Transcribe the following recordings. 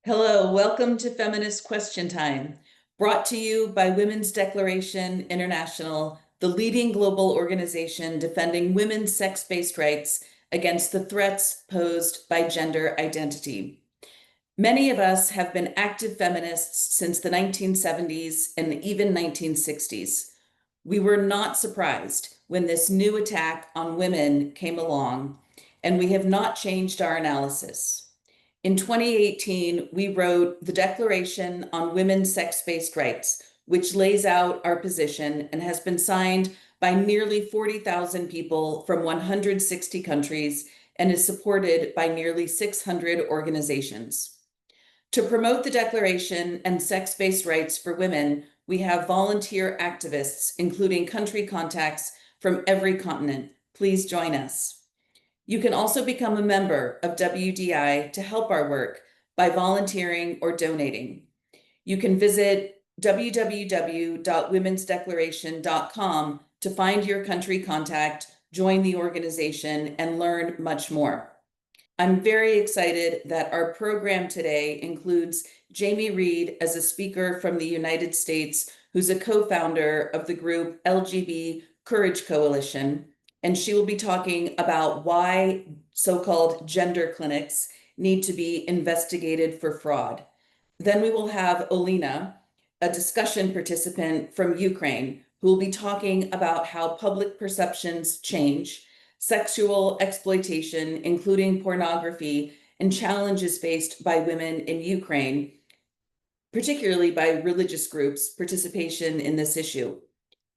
Hello, welcome to Feminist Question Time, brought to you by Women's Declaration International, the leading global organization defending women's sex-based rights against the threats posed by gender identity. Many of us have been active feminists since the 1970s and even 1960s. We were not surprised when this new attack on women came along, and we have not changed our analysis. In 2018, we wrote the Declaration on Women's Sex-Based Rights, which lays out our position and has been signed by nearly 40,000 people from 160 countries and is supported by nearly 600 organizations. To promote the Declaration and sex-based rights for women, we have volunteer activists, including country contacts from every continent. Please join us. You can also become a member of WDI to help our work by volunteering or donating. You can visit www.womensdeclaration.com to find your country contact, join the organization, and learn much more. I'm very excited that our program today includes Jamie Reed as a speaker from the United States, who's a co-founder of the group LGB Courage Coalition, and she will be talking about why so-called gender clinics need to be investigated for fraud. Then we will have Olena, a discussion participant from Ukraine, who will be talking about how public perceptions change, sexual exploitation, including pornography, and challenges faced by women in Ukraine, particularly by religious groups' participation in this issue.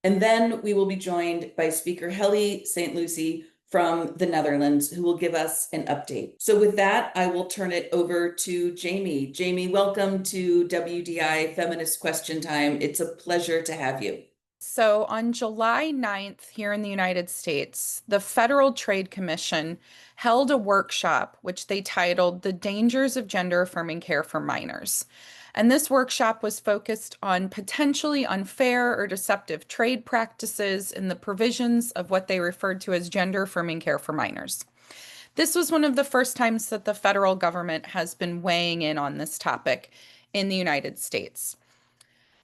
And then we will be joined by speaker Heli St Luce from the Netherlands, who will give us an update. So with that, I will turn it over to Jamie. Jamie, welcome to WDI Feminist Question Time. It's a pleasure to have you. So on July 9th here in the United States, the Federal Trade Commission held a workshop which they titled The Dangers of Gender Affirming Care for Minors. And this workshop was focused on potentially unfair or deceptive trade practices in the provisions of what they referred to as gender affirming care for minors. This was one of the first times that the federal government has been weighing in on this topic in the United States.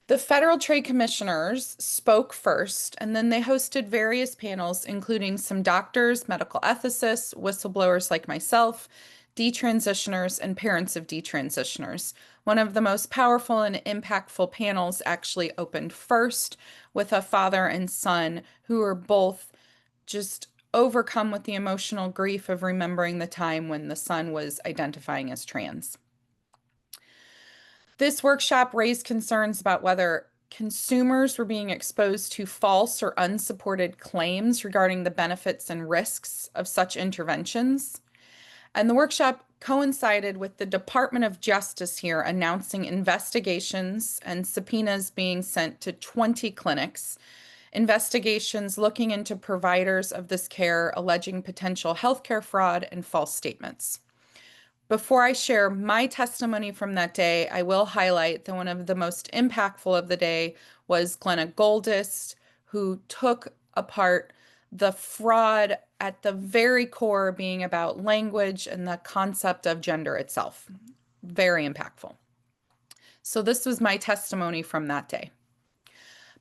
The Federal Trade Commissioners spoke first, and then they hosted various panels, including some doctors, medical ethicists, whistleblowers like myself, detransitioners, and parents of detransitioners. One of the most powerful and impactful panels actually opened first with a father and son who were both just overcome with the emotional grief of remembering the time when the son was identifying as trans. This workshop raised concerns about whether consumers were being exposed to false or unsupported claims regarding the benefits and risks of such interventions. And the workshop coincided with the Department of Justice here announcing investigations and subpoenas being sent to 20 clinics, investigations looking into providers of this care alleging potential healthcare fraud and false statements. Before I share my testimony from that day, I will highlight that one of the most impactful of the day was Glenna Goldist, who took apart the fraud at the very core being about language and the concept of gender itself. Very impactful. So this was my testimony from that day.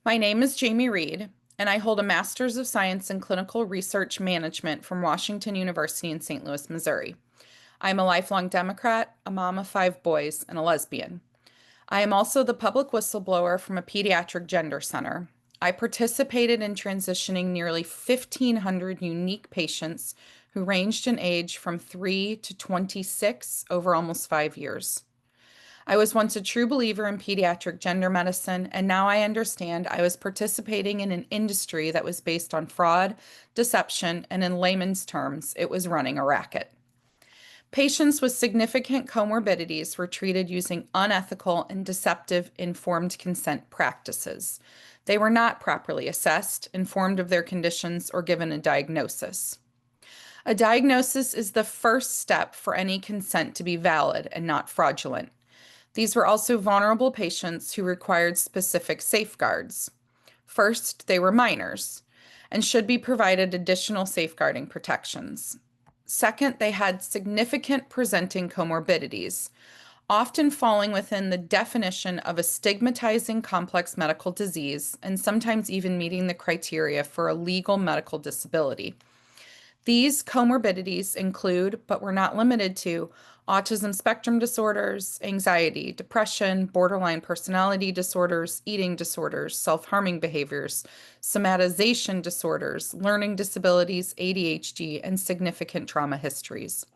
My name is Jamie Reed, and I hold a Master's of Science in Clinical Research Management from Washington University in St. Louis, Missouri. I'm a lifelong Democrat, a mom of 5 boys, and a lesbian. I am also the public whistleblower from a pediatric gender center. I participated in transitioning nearly 1,500 unique patients who ranged in age from 3 to 26 over almost 5 years. I was once a true believer in pediatric gender medicine, and now I understand I was participating in an industry that was based on fraud, deception, and in layman's terms, it was running a racket. Patients with significant comorbidities were treated using unethical and deceptive informed consent practices. They were not properly assessed, informed of their conditions, or given a diagnosis. A diagnosis is the first step for any consent to be valid and not fraudulent. These were also vulnerable patients who required specific safeguards. First, they were minors and should be provided additional safeguarding protections. Second, they had significant presenting comorbidities. often falling within the definition of a stigmatizing complex medical disease and sometimes even meeting the criteria for a legal medical disability. These comorbidities include, but were not limited to, autism spectrum disorders, anxiety, depression, borderline personality disorders, eating disorders, self-harming behaviors, somatization disorders, learning disabilities, ADHD, and significant trauma histories.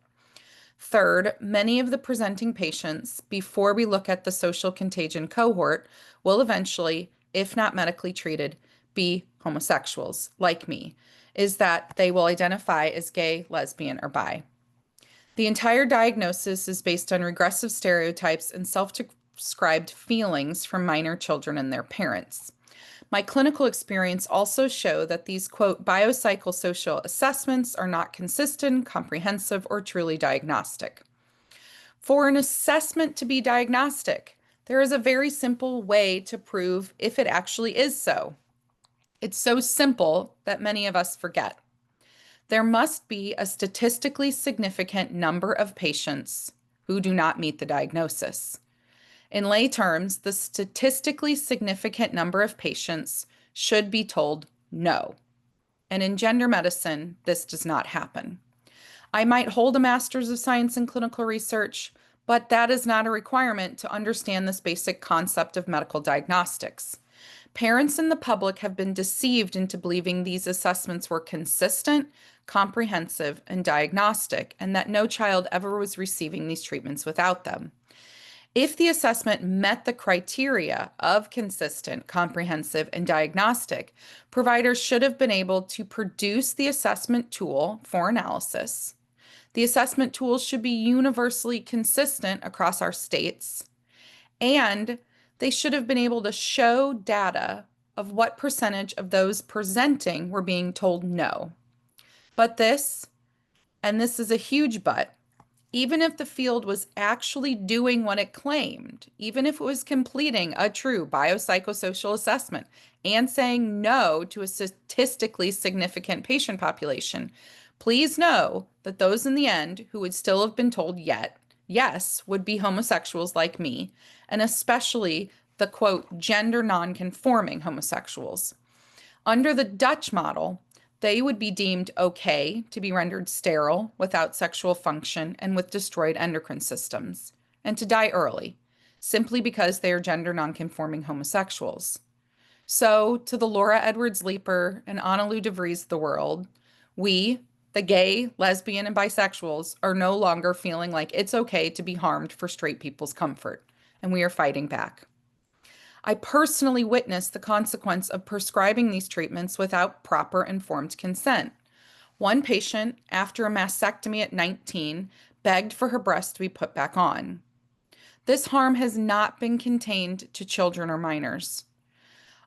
Third, many of the presenting patients, before we look at the social contagion cohort, will eventually, if not medically treated, be homosexuals, like me, is that they will identify as gay, lesbian, or bi. The entire diagnosis is based on regressive stereotypes and self-described feelings from minor children and their parents. My clinical experience also show that these, quote, biopsychosocial assessments are not consistent, comprehensive, or truly diagnostic. For an assessment to be diagnostic, there is a very simple way to prove if it actually is so. It's so simple that many of us forget. There must be a statistically significant number of patients who do not meet the diagnosis. In lay terms, the statistically significant number of patients should be told no. And in gender medicine, this does not happen. I might hold a master's of science in clinical research, but that is not a requirement to understand this basic concept of medical diagnostics. Parents and the public have been deceived into believing these assessments were consistent, comprehensive, and diagnostic, and that no child ever was receiving these treatments without them. If the assessment met the criteria of consistent, comprehensive, and diagnostic, providers should have been able to produce the assessment tool for analysis. The assessment tool should be universally consistent across our states, and they should have been able to show data of what percentage of those presenting were being told no. But this, and this is a huge but, even if the field was actually doing what it claimed, even if it was completing a true biopsychosocial assessment and saying no to a statistically significant patient population, please know that those in the end who would still have been told yes, would be homosexuals like me, and especially the, quote, gender nonconforming homosexuals. Under the Dutch model, they would be deemed okay to be rendered sterile without sexual function and with destroyed endocrine systems, and to die early, simply because they are gender nonconforming homosexuals. So, to the Laura Edwards Leeper and Annalou de Vries of the world, we, the gay, lesbian, and bisexuals, are no longer feeling like it's okay to be harmed for straight people's comfort, and we are fighting back. I personally witnessed the consequence of prescribing these treatments without proper informed consent. One patient, after a mastectomy at 19, begged for her breast to be put back on. This harm has not been contained to children or minors.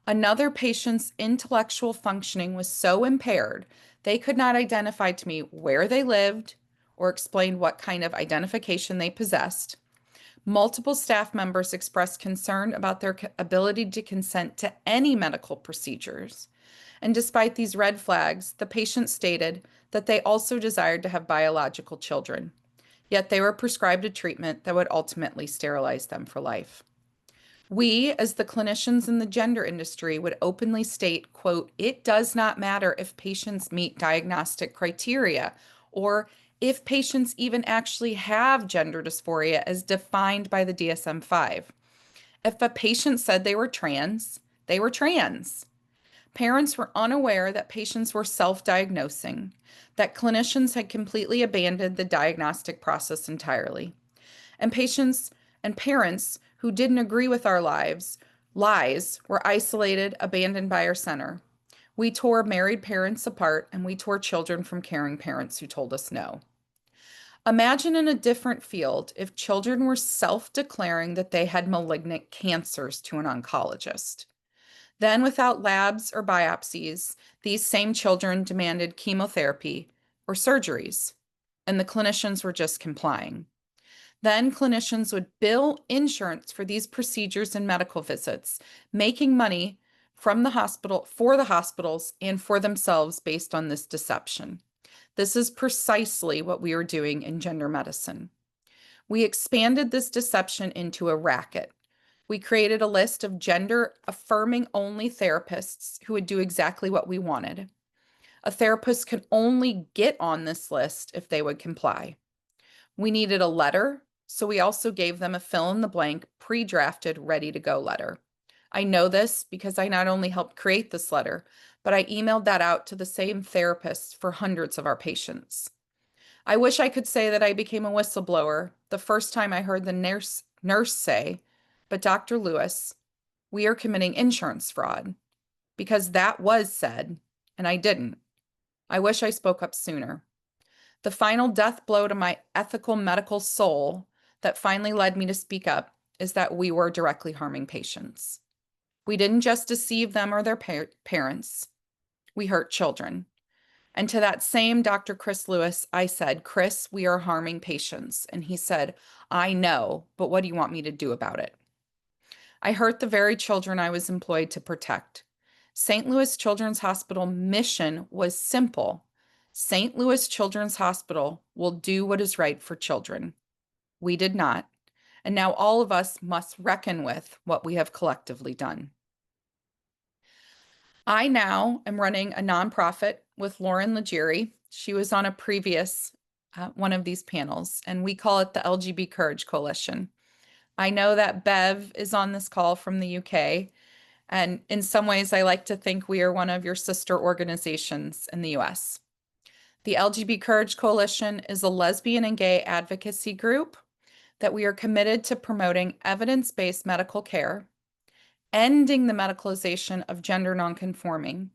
Another patient's intellectual functioning was so impaired they could not identify to me where they lived or explain what kind of identification they possessed. Multiple staff members expressed concern about their ability to consent to any medical procedures. And despite these red flags, the patient stated that they also desired to have biological children, yet they were prescribed a treatment that would ultimately sterilize them for life. We, as the clinicians in the gender industry, would openly state, quote, it does not matter if patients meet diagnostic criteria or if patients even actually have gender dysphoria as defined by the DSM-5. If a patient said they were trans, they were trans. Parents were unaware that patients were self-diagnosing, that clinicians had completely abandoned the diagnostic process entirely. And patients and parents who didn't agree with our lies were isolated, abandoned by our center. We tore married parents apart, and we tore children from caring parents who told us no. Imagine in a different field if children were self-declaring that they had malignant cancers to an oncologist. Then, without labs or biopsies, these same children demanded chemotherapy or surgeries, and the clinicians were just complying. Then clinicians would bill insurance for these procedures and medical visits, making money from the hospital, for the hospitals, and for themselves based on this deception. This is precisely what we are doing in gender medicine. We expanded this deception into a racket. We created a list of gender-affirming only therapists who would do exactly what we wanted. A therapist could only get on this list if they would comply. We needed a letter, so we also gave them a fill-in-the-blank, pre-drafted, ready-to-go letter. I know this because I not only helped create this letter, but I emailed that out to the same therapists for hundreds of our patients. I wish I could say that I became a whistleblower the first time I heard the nurse say, but Dr. Lewis, we are committing insurance fraud, because that was said, and I didn't. I wish I spoke up sooner. The final death blow to my ethical medical soul that finally led me to speak up is that we were directly harming patients. We didn't just deceive them or their parents. We hurt children. And to that same Dr. Chris Lewis, I said, Chris, we are harming patients. And he said, I know, but what do you want me to do about it? I hurt the very children I was employed to protect. St. Louis Children's Hospital mission was simple. St. Louis Children's Hospital will do what is right for children. We did not. And now all of us must reckon with what we have collectively done. I now am running a nonprofit with Lauren Legere. She was on a previous one of these panels, and we call it the LGB Courage Coalition. I know that Bev is on this call from the UK, and in some ways I like to think we are one of your sister organizations in the US. The LGBT Courage Coalition is a lesbian and gay advocacy group that we are committed to promoting evidence-based medical care, ending the medicalization of gender nonconformity,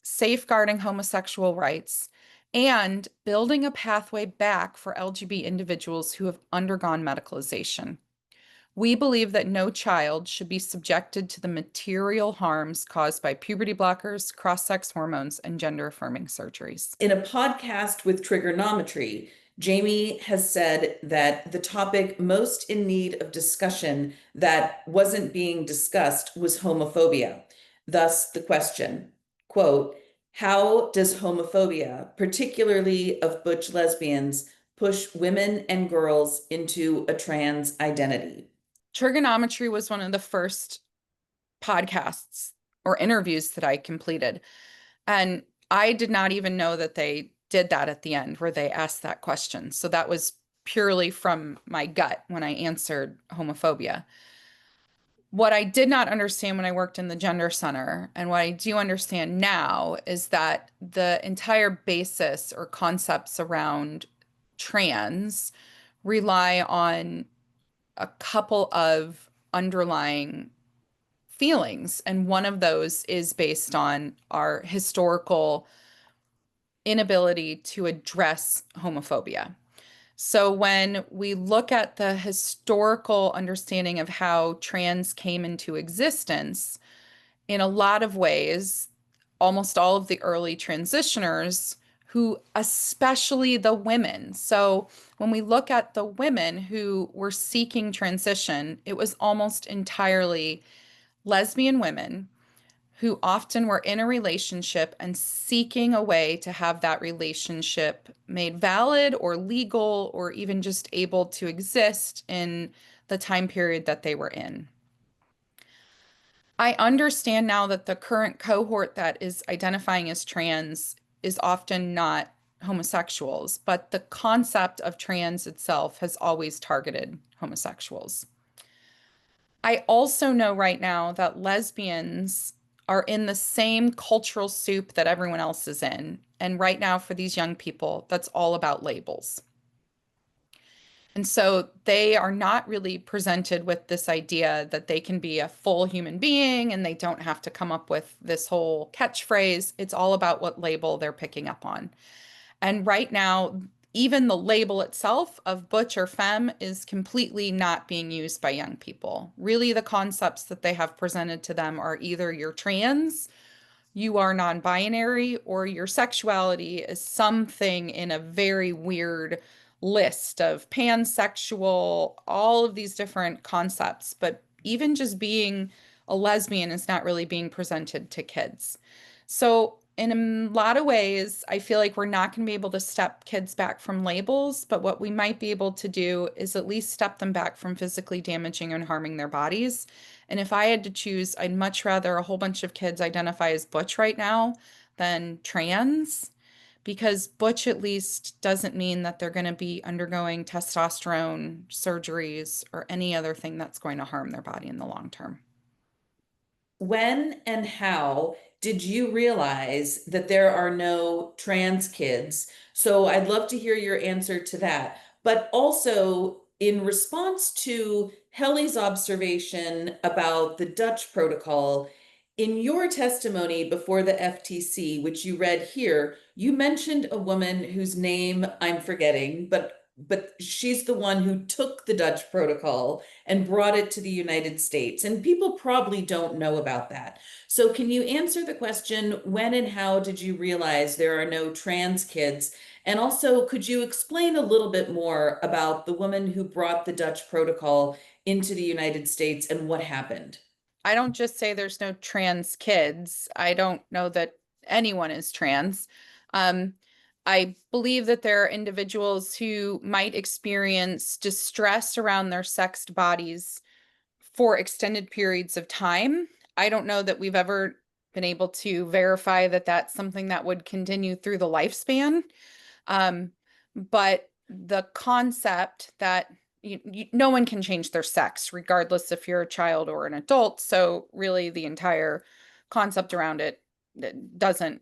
safeguarding homosexual rights, and building a pathway back for LGBT individuals who have undergone medicalization. We believe that no child should be subjected to the material harms caused by puberty blockers, cross-sex hormones, and gender-affirming surgeries. In a podcast with Trigonometry, Jamie has said that the topic most in need of discussion that wasn't being discussed was homophobia. Thus the question, quote, how does homophobia, particularly of butch lesbians, push women and girls into a trans identity? Trigonometry was one of the first podcasts or interviews that I completed. And I did not even know that they did that at the end where they asked that question. So that was purely from my gut when I answered homophobia. What I did not understand when I worked in the Gender Center, and what I do understand now, is that the entire basis or concepts around trans rely on a couple of underlying feelings. And one of those is based on our historical inability to address homophobia. So when we look at the historical understanding of how trans came into existence, in a lot of ways, almost all of the early transitioners who, especially the women. So when we look at the women who were seeking transition, it was almost entirely lesbian women who often were in a relationship and seeking a way to have that relationship made valid or legal or even just able to exist in the time period that they were in. I understand now that the current cohort that is identifying as trans is often not homosexuals, but the concept of trans itself has always targeted homosexuals. I also know right now that lesbians are in the same cultural soup that everyone else is in. And right now, for these young people, that's all about labels. And so they are not really presented with this idea that they can be a full human being and they don't have to come up with this whole catchphrase. It's all about what label they're picking up on. And right now, even the label itself of butch or femme is completely not being used by young people. Really, the concepts that they have presented to them are either you're trans, you are non-binary, or your sexuality is something in a very weird list of pansexual, all of these different concepts. But even just being a lesbian is not really being presented to kids. So In a lot of ways, I feel like we're not going to be able to step kids back from labels, but what we might be able to do is at least step them back from physically damaging and harming their bodies. And if I had to choose, I'd much rather a whole bunch of kids identify as butch right now than trans, because butch at least doesn't mean that they're going to be undergoing testosterone surgeries or any other thing that's going to harm their body in the long term. When and how did you realize that there are no trans kids? So I'd love to hear your answer to that. But also, in response to Heli's observation about the Dutch protocol, in your testimony before the FTC, which you read here, you mentioned a woman whose name I'm forgetting, but she's the one who took the Dutch protocol and brought it to the United States. And people probably don't know about that. So can you answer the question, when and how did you realize there are no trans kids? And also, could you explain a little bit more about the woman who brought the Dutch protocol into the United States and what happened? I don't just say there's no trans kids. I don't know that anyone is trans. Um, I believe that there are individuals who might experience distress around their sexed bodies for extended periods of time. I don't know that we've ever been able to verify that that's something that would continue through the lifespan. But the concept that no one can change their sex, regardless if you're a child or an adult. So really the entire concept around it doesn't,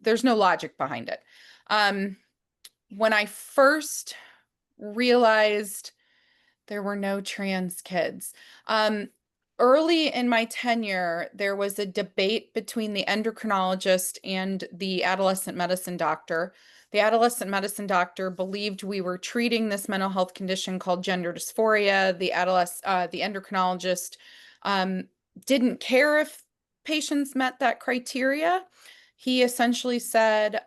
there's no logic behind it. When I first realized there were no trans kids, early in my tenure, there was a debate between the endocrinologist and the adolescent medicine doctor. The adolescent medicine doctor believed we were treating this mental health condition called gender dysphoria. The endocrinologist didn't care if patients met that criteria. He essentially said,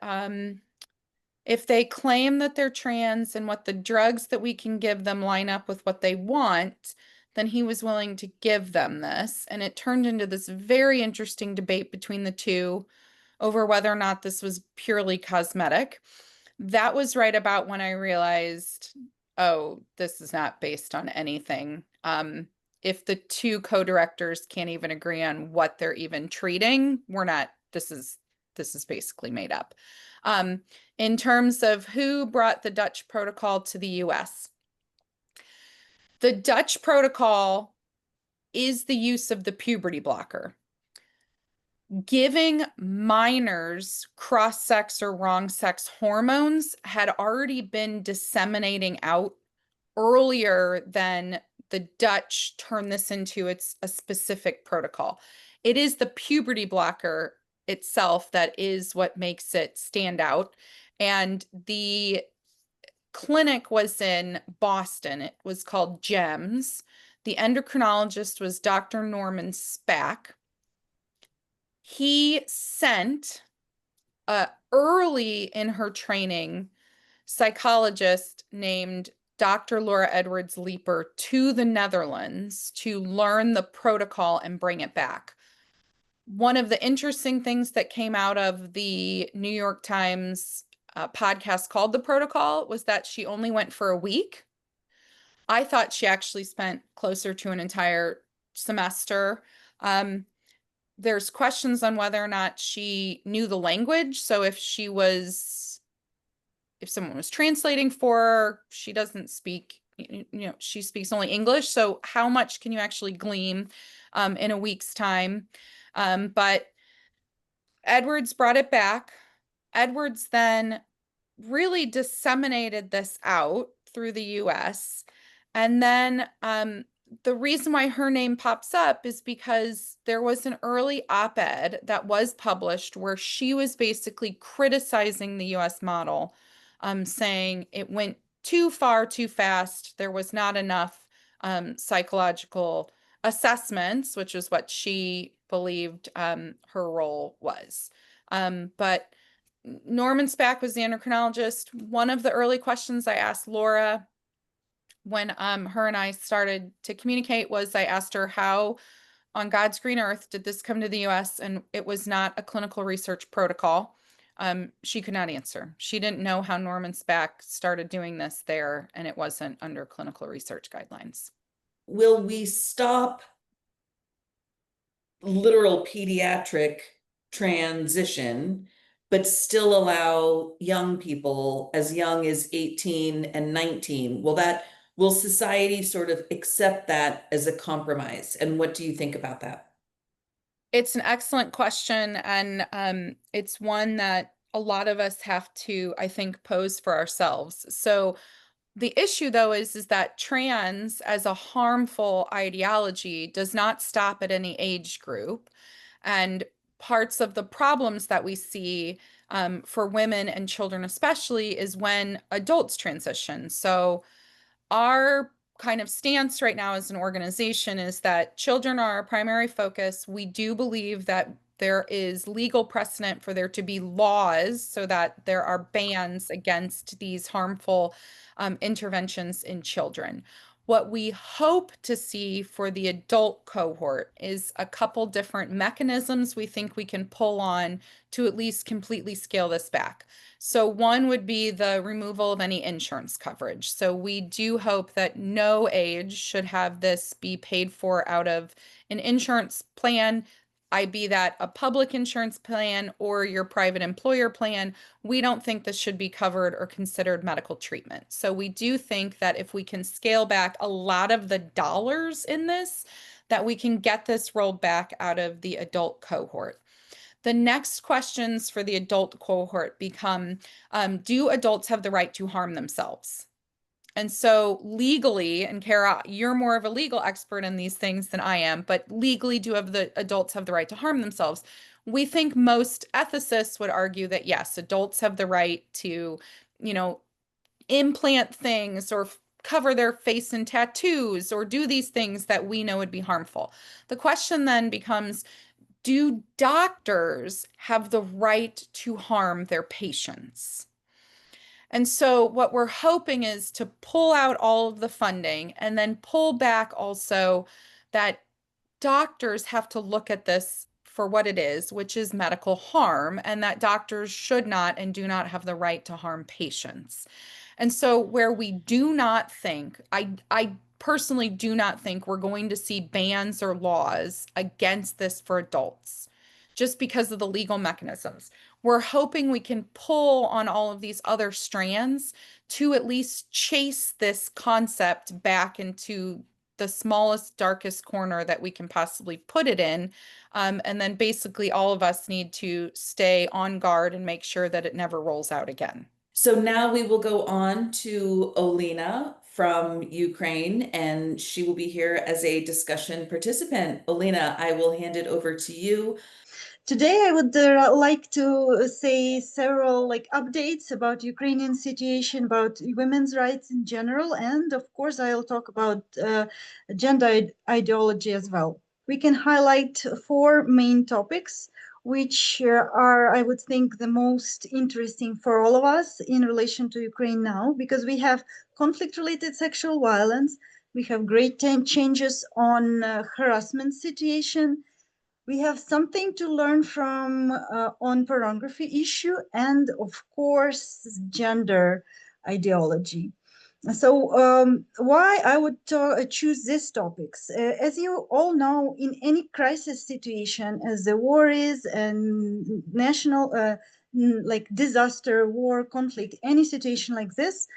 if they claim that they're trans and what the drugs that we can give them line up with what they want, then he was willing to give them this. And it turned into this very interesting debate between the two over whether or not this was purely cosmetic. That was right about when I realized, oh, this is not based on anything. If the two co-directors can't even agree on what they're even treating, we're not, this is basically made up. In terms of who brought the Dutch protocol to the US, the Dutch protocol is the use of the puberty blocker. Giving minors cross-sex or wrong-sex hormones had already been disseminating out earlier than the Dutch turned this into a specific protocol. It is the puberty blocker itself that is what makes it stand out. And the clinic was in Boston. It was called GEMS. The endocrinologist was Dr. Norman Spack. He sent early in her training psychologist named Dr. Laura Edwards Leeper to the Netherlands to learn the protocol and bring it back. One of the interesting things that came out of the New York Times podcast called The Protocol was that she only went for a week. I thought she actually spent closer to an entire semester. There's questions on whether or not she knew the language. So if someone was translating for her, she doesn't speak, she speaks only English. So how much can you actually glean in a week's time? But Edwards brought it back. Edwards then really disseminated this out through the US. And then the reason why her name pops up is because there was an early op-ed that was published where she was basically criticizing the US model, saying it went too far, too fast. There was not enough psychological assessments, which is what she believed her role was. But Norman Spack was the endocrinologist. One of the early questions I asked Laura when her and I started to communicate was I asked her how on God's green earth did this come to the US and it was not a clinical research protocol? She could not answer. She didn't know how Norman Spack started doing this there, and it wasn't under clinical research guidelines. Will we stop literal pediatric transition, but still allow young people as young as 18 and 19? Will society sort of accept that as a compromise? And what do you think about that? It's an excellent question, and it's one that a lot of us have to, I think, pose for ourselves. So the issue, though, is that trans as a harmful ideology does not stop at any age group. And parts of the problems that we see for women and children especially is when adults transition. So our kind of stance right now as an organization is that children are our primary focus. We do believe that there is legal precedent for there to be laws so that there are bans against these harmful interventions in children. What we hope to see for the adult cohort is a couple different mechanisms we think we can pull on to at least completely scale this back. So one would be the removal of any insurance coverage. So we do hope that no age should have this be paid for out of an insurance plan, be that a public insurance plan or your private employer plan. We don't think this should be covered or considered medical treatment. So we do think that if we can scale back a lot of the dollars in this, that we can get this rolled back out of the adult cohort. The next questions for the adult cohort become, do adults have the right to harm themselves? And so legally, and Kara, you're more of a legal expert in these things than I am, but legally, do the adults have the right to harm themselves? We think most ethicists would argue that yes, adults have the right to, implant things or cover their face in tattoos or do these things that we know would be harmful. The question then becomes, do doctors have the right to harm their patients? And so what we're hoping is to pull out all of the funding and then pull back also that doctors have to look at this for what it is, which is medical harm, and that doctors should not and do not have the right to harm patients. And so where we do not think, I personally do not think we're going to see bans or laws against this for adults, just because of the legal mechanisms. We're hoping we can pull on all of these other strands to at least chase this concept back into the smallest, darkest corner that we can possibly put it in. And then basically all of us need to stay on guard and make sure that it never rolls out again. So now we will go on to Olena from Ukraine, and she will be here as a discussion participant. Olena, I will hand it over to you. Today, I would like to say several updates about Ukrainian situation, about women's rights in general, and of course, I'll talk about gender ideology as well. We can highlight four main topics, which are, I would think, the most interesting for all of us in relation to Ukraine now, because we have conflict-related sexual violence, we have great changes on harassment situation. We have something to learn from on pornography issue and of course gender ideology. So why I would choose these topics? As you all know, in any crisis situation, as the war is and national disaster, war, conflict, any situation like this,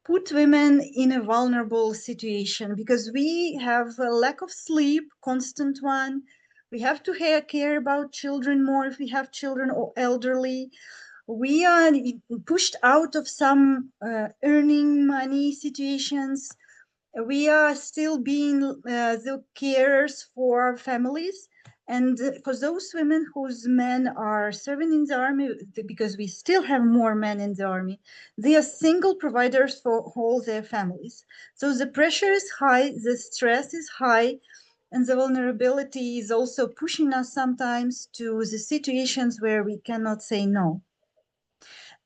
put women in a vulnerable situation because we have a lack of sleep, constant one. We have to care about children more if we have children or elderly. We are pushed out of some earning money situations. We are still being the carers for our families. And for those women whose men are serving in the army, because we still have more men in the army, they are single providers for all their families. So the pressure is high, the stress is high, and the vulnerability is also pushing us sometimes to the situations where we cannot say no.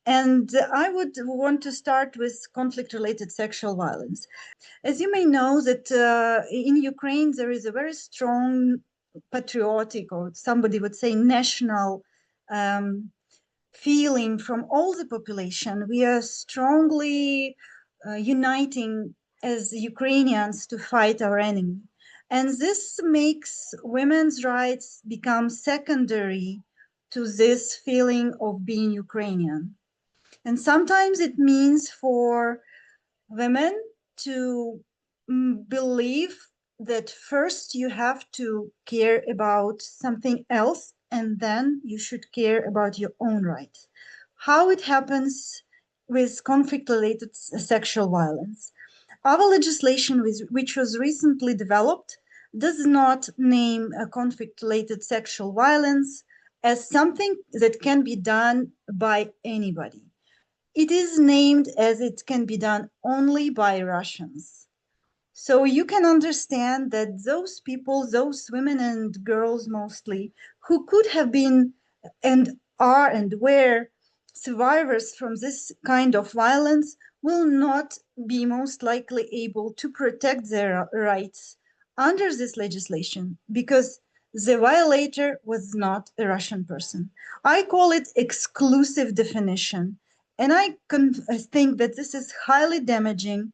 And I would want to start with conflict-related sexual violence. As you may know that in Ukraine, there is a very strong patriotic, or somebody would say national feeling from all the population. We are strongly uniting as Ukrainians to fight our enemy. And this makes women's rights become secondary to this feeling of being Ukrainian. And sometimes it means for women to believe that first you have to care about something else, and then you should care about your own rights. How it happens with conflict-related sexual violence. Our legislation, which was recently developed, does not name conflict-related sexual violence as something that can be done by anybody. It is named as it can be done only by Russians. So you can understand that those people, those women and girls mostly, who could have been and are and were survivors from this kind of violence, will not be most likely able to protect their rights under this legislation, because the violator was not a Russian person. I call it exclusive definition. And I think that this is highly damaging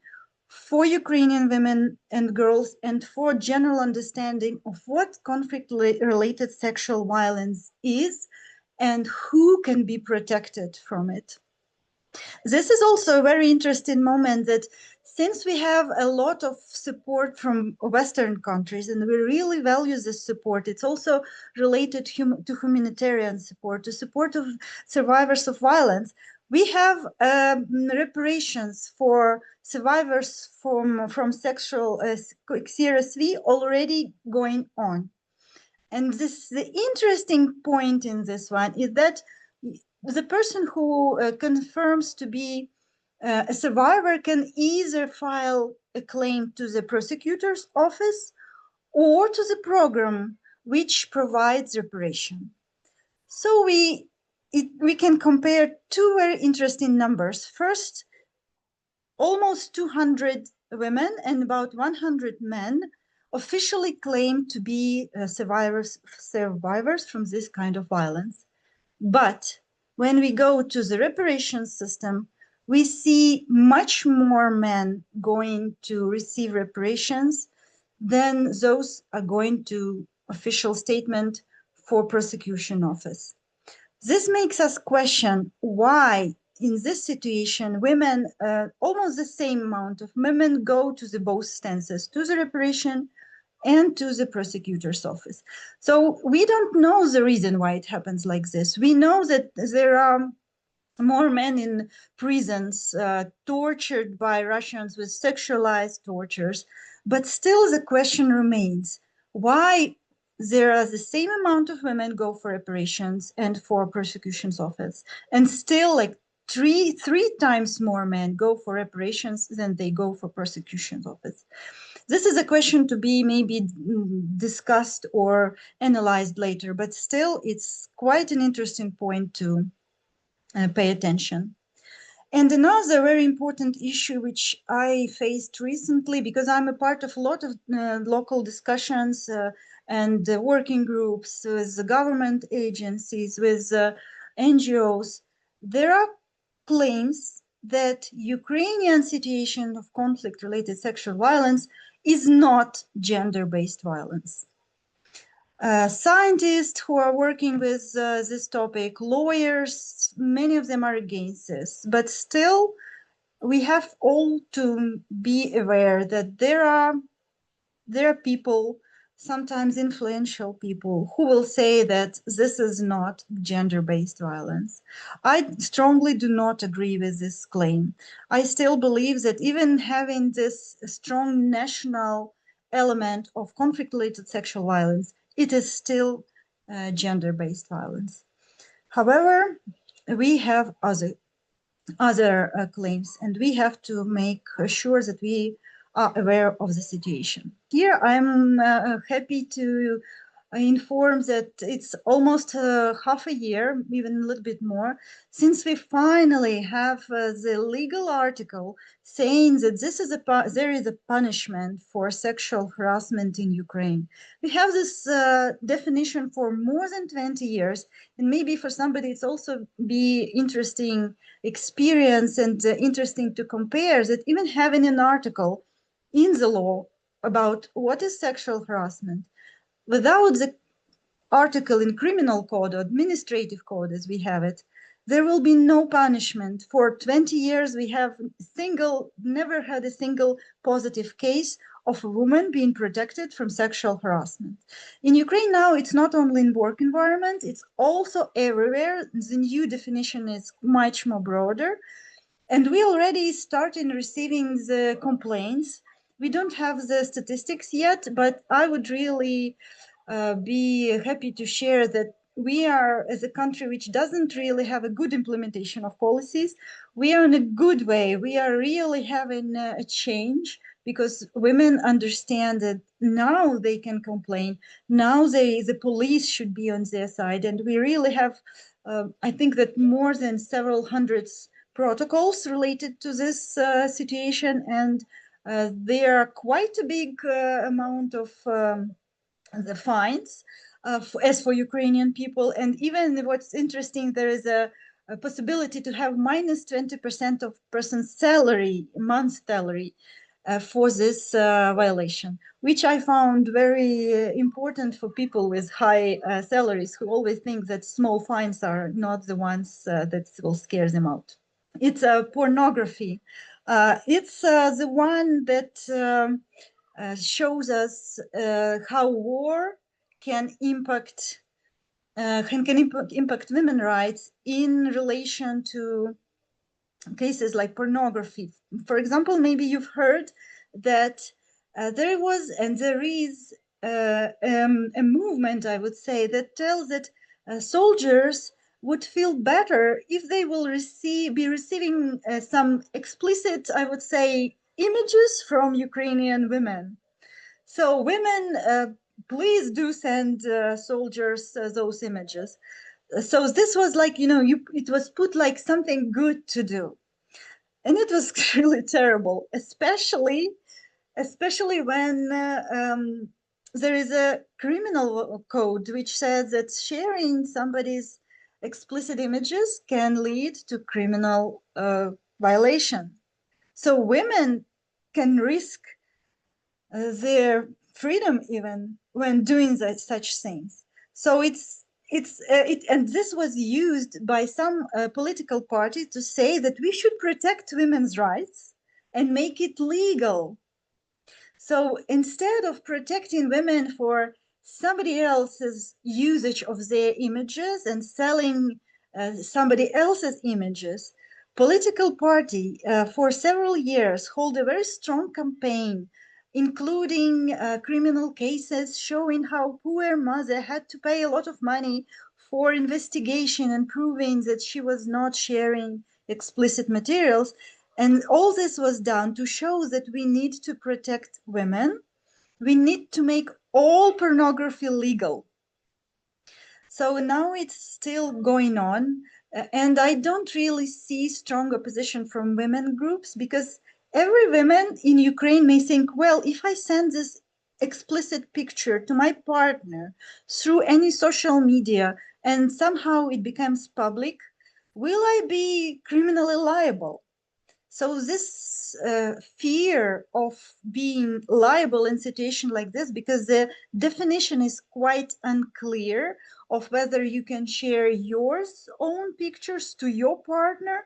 for Ukrainian women and girls, and for general understanding of what conflict-related sexual violence is and who can be protected from it. This is also a very interesting moment, that since we have a lot of support from Western countries and we really value this support, it's also related to humanitarian support, to support of survivors of violence. We have reparations for survivors from sexual CRSV already going on. And the interesting point in this one is that the person who confirms to be a survivor can either file a claim to the prosecutor's office or to the program which provides reparation. So we can compare two very interesting numbers. First, almost 200 women and about 100 men officially claim to be survivors from this kind of violence. But when we go to the reparations system, we see much more men going to receive reparations than those are going to official statement for prosecution office. This makes us question why in this situation women, almost the same amount of women, go to the both stances, to the reparation and to the prosecutor's office. So we don't know the reason why it happens like this. We know that there are more men in prisons tortured by Russians with sexualized tortures, but still the question remains, why there are the same amount of women go for reparations and for prosecution's office, and still like three times more men go for reparations than they go for prosecution's office. This is a question to be maybe discussed or analyzed later, but still it's quite an interesting point to pay attention. And another very important issue which I faced recently, because I'm a part of a lot of local discussions and working groups with the government agencies, with NGOs, there are claims that Ukrainian situation of conflict-related sexual violence is not gender-based violence. Scientists who are working with this topic, lawyers, many of them are against this, but still we have all to be aware that there are people, sometimes influential people, who will say that this is not gender-based violence. I strongly do not agree with this claim. I still believe that even having this strong national element of conflict-related sexual violence, it is still gender-based violence. However, we have other claims, and we have to make sure that we are aware of the situation. Here, I'm happy to informed that it's almost half a year, even a little bit more, since we finally have the legal article saying that there is a punishment for sexual harassment in Ukraine. We have this definition for more than 20 years, and maybe for somebody it's also be interesting experience and interesting to compare that even having an article in the law about what is sexual harassment without the article in criminal code or administrative code as we have it, there will be no punishment. For 20 years, we have never had a single positive case of a woman being protected from sexual harassment. In Ukraine now, it's not only in work environment, it's also everywhere. The new definition is much more broader. And we already started receiving the complaints. We don't have the statistics yet, but I would really be happy to share that we are, as a country which doesn't really have a good implementation of policies, we are in a good way. We are really having a change because women understand that now they can complain. Now the police should be on their side. And we really have, I think that more than several hundreds protocols related to this situation. And there are quite a big amount of the fines as for Ukrainian people. And even what's interesting, there is a possibility to have minus 20% of person's salary, month salary, for this violation, which I found very important for people with high salaries who always think that small fines are not the ones that will scare them out. It's pornography. It's the one that shows us how war can impact women's rights in relation to cases like pornography. For example, maybe you've heard that there was and there is a movement, I would say, that tells that soldiers would feel better if they will be receiving some explicit, I would say, images from Ukrainian women. So women, please do send soldiers those images. So this was like, it was put like something good to do. And it was really terrible, especially when there is a criminal code which says that sharing somebody's explicit images can lead to criminal violation. So women can risk their freedom even when doing such things. So and this was used by some political party to say that we should protect women's rights and make it legal. So instead of protecting women for somebody else's usage of their images and selling somebody else's images, political party for several years hold a very strong campaign, including criminal cases showing how poor mother had to pay a lot of money for investigation and proving that she was not sharing explicit materials. And all this was done to show that we need to protect women. We need to make all pornography legal. So now it's still going on. And I don't really see strong opposition from women groups because every woman in Ukraine may think, well, if I send this explicit picture to my partner through any social media and somehow it becomes public, will I be criminally liable? So this fear of being liable in situation like this, because the definition is quite unclear of whether you can share your own pictures to your partner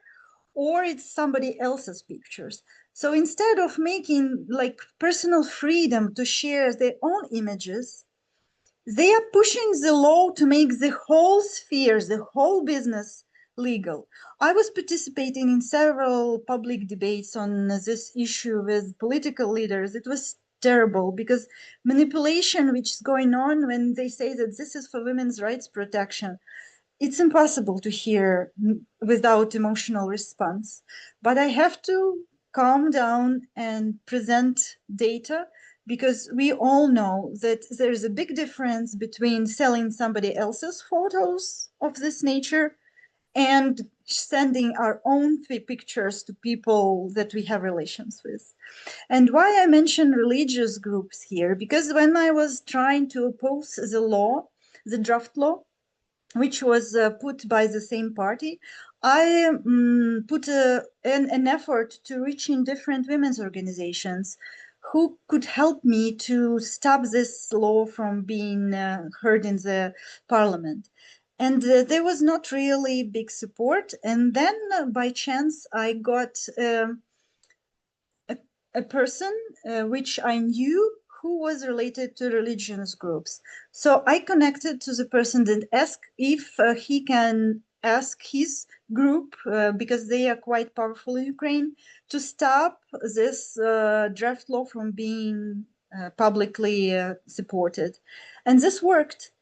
or it's somebody else's pictures. So instead of making like personal freedom to share their own images, they are pushing the law to make the whole spheres, the whole business legal. I was participating in several public debates on this issue with political leaders. It was terrible because manipulation which is going on when they say that this is for women's rights protection, it's impossible to hear without emotional response. But I have to calm down and present data because we all know that there's a big difference between selling somebody else's photos of this nature and sending our own pictures to people that we have relations with. And why I mention religious groups here, because when I was trying to oppose the law, the draft law, which was put by the same party, I put an effort to reach in different women's organizations who could help me to stop this law from being heard in the parliament. And there was not really big support. And then by chance, I got a person which I knew who was related to religious groups. So I connected to the person and asked if he can ask his group, because they are quite powerful in Ukraine, to stop this draft law from being publicly supported. And this worked.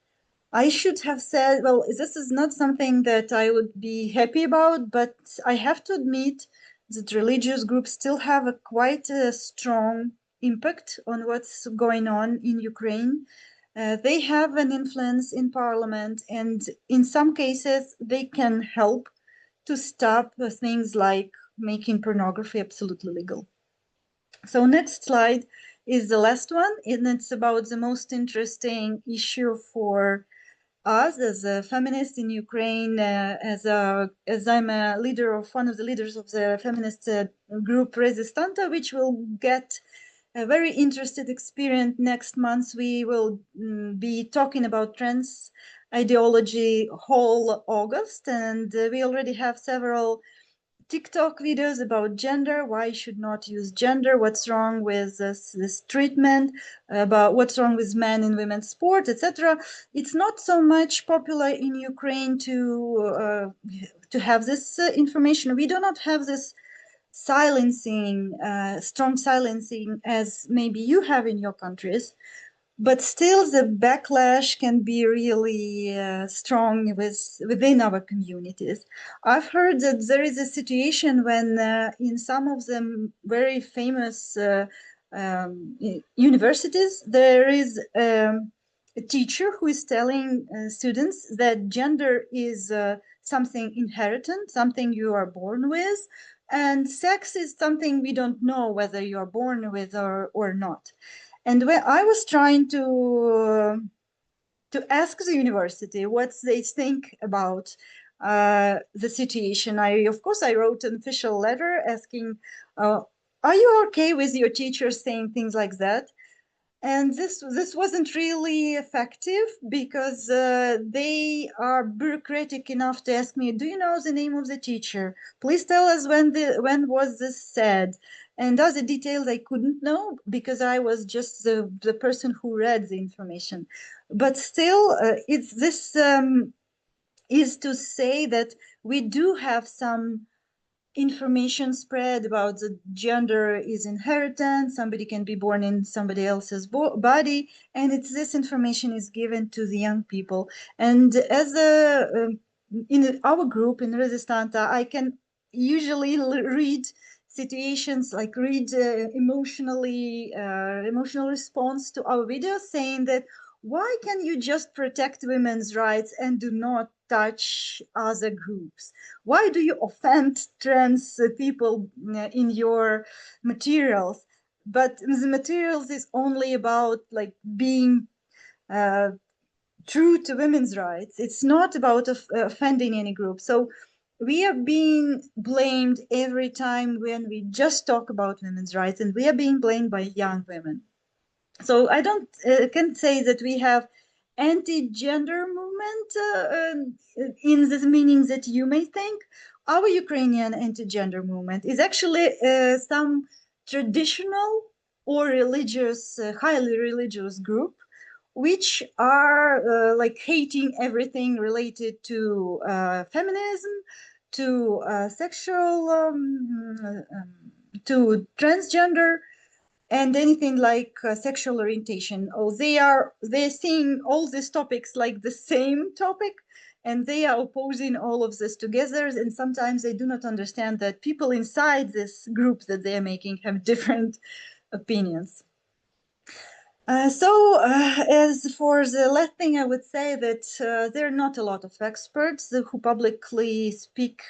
I should have said, well, this is not something that I would be happy about, but I have to admit that religious groups still have a quite a strong impact on what's going on in Ukraine. They have an influence in parliament, and in some cases, they can help to stop things like making pornography absolutely legal. So next slide is the last one, and it's about the most interesting issue for us as a feminist in Ukraine, as I'm a leader of one of the leaders of the feminist group Resistanta, which will get a very interesting experience next month. We will be talking about trans ideology whole August, and we already have several TikTok videos about gender, why you should not use gender, what's wrong with this treatment, about what's wrong with men in women's sport, etc. It's not so much popular in Ukraine to have this information. We do not have this silencing, strong silencing as maybe you have in your countries. But still, the backlash can be really strong within our communities. I've heard that there is a situation when in some of the very famous universities, there is a teacher who is telling students that gender is something inherited, something you are born with, and sex is something we don't know whether you are born with or not. And when I was trying to ask the university what they think about the situation, of course I wrote an official letter asking, are you okay with your teachers saying things like that? And this wasn't really effective because they are bureaucratic enough to ask me, do you know the name of the teacher? Please tell us when was this said? And other details I couldn't know because I was just the person who read the information. But still, this is to say that we do have some information spread about the gender is inheritance, somebody can be born in somebody else's body, and this information is given to the young people. And as in our group in Resistanta, I can usually read situations, like read emotional response to our videos saying that why can you just protect women's rights and do not touch other groups? Why do you offend trans people in your materials? But the materials is only about like being true to women's rights. It's not about offending any group. So we are being blamed every time when we just talk about women's rights, and we are being blamed by young women. So I don't can say that we have anti-gender movement in the meaning that you may think. Our Ukrainian anti-gender movement is actually some traditional or religious, highly religious group, which are like hating everything related to feminism, to sexual, to transgender, and anything like sexual orientation. Oh, they're seeing all these topics like the same topic, and they are opposing all of this together. And sometimes they do not understand that people inside this group that they're making have different opinions. As for the last thing, I would say that there are not a lot of experts who publicly speak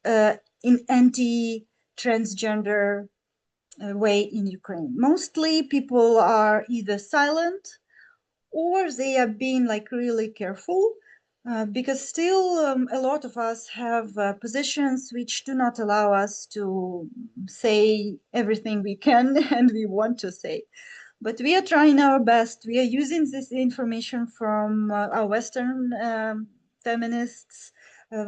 in anti-transgender way in Ukraine. Mostly people are either silent or they are being like really careful because still a lot of us have positions which do not allow us to say everything we can and we want to say. But we are trying our best. We are using this information from our Western feminists,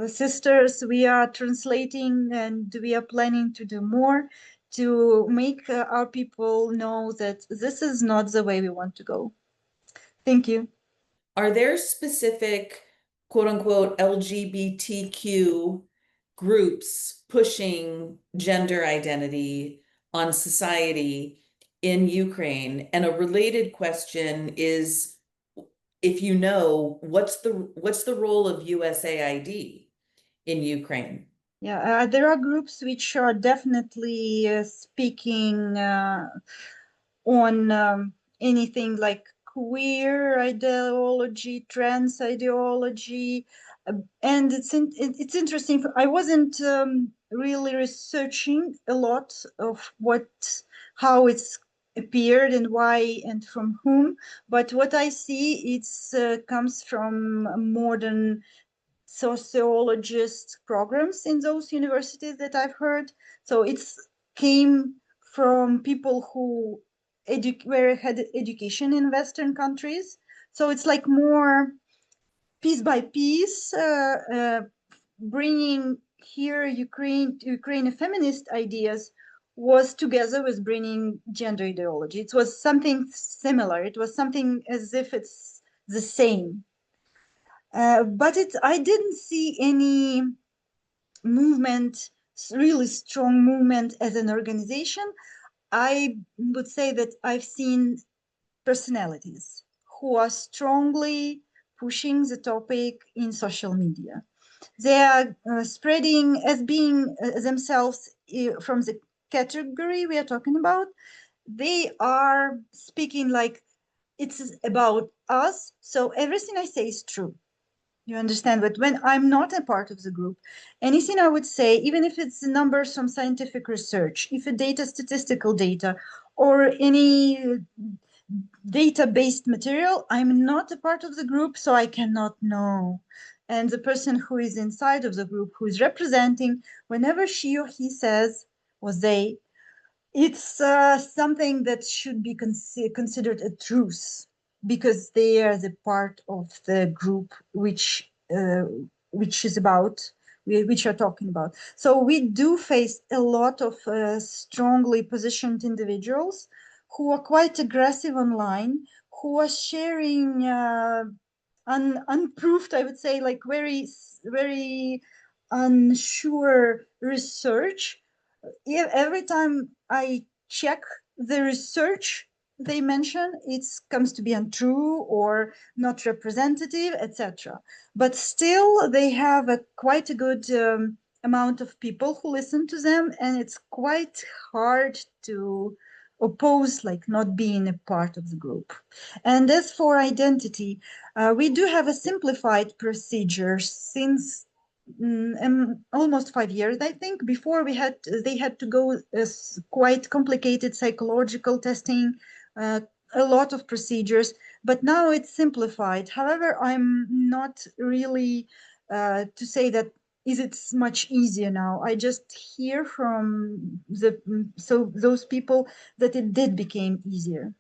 sisters. We are translating and we are planning to do more to make our people know that this is not the way we want to go. Thank you. Are there specific quote unquote LGBTQ groups pushing gender identity on society in Ukraine? And a related question is, if you know, what's the role of USAID in Ukraine? Yeah, there are groups which are definitely speaking on anything like queer ideology, trans ideology, and it's interesting. I wasn't really researching a lot of how it's appeared and why and from whom, but what I see it's comes from modern sociologist programs in those universities that I've heard. So it's came from people who had education in Western countries. So it's like more piece by piece, bringing here Ukraine feminist ideas was together with bringing gender ideology. It was something similar. It was something as if it's the same. But I didn't see any movement, really strong movement as an organization. I would say that I've seen personalities who are strongly pushing the topic in social media. They are spreading as being themselves from the category we are talking about. They are speaking like it's about us. So everything I say is true. You understand? But when I'm not a part of the group, anything I would say, even if it's numbers from scientific research, if a data, statistical data, or any data-based material, I'm not a part of the group, so I cannot know. And the person who is inside of the group, who is representing, whenever she or he says, or they, it's something that should be considered a truth because they are the part of the group which is about which are talking about. So we do face a lot of strongly positioned individuals who are quite aggressive online, who are sharing unproved, I would say, like very unsure research. Every time I check the research they mention, it comes to be untrue or not representative, etc. But still, they have quite a good amount of people who listen to them, and it's quite hard to oppose like not being a part of the group. And as for identity, we do have a simplified procedure since almost 5 years, I think. Before they had to go quite complicated psychological testing, a lot of procedures, but now it's simplified. However, I'm not really to say that is it much easier now. I just hear from those people that it did become easier.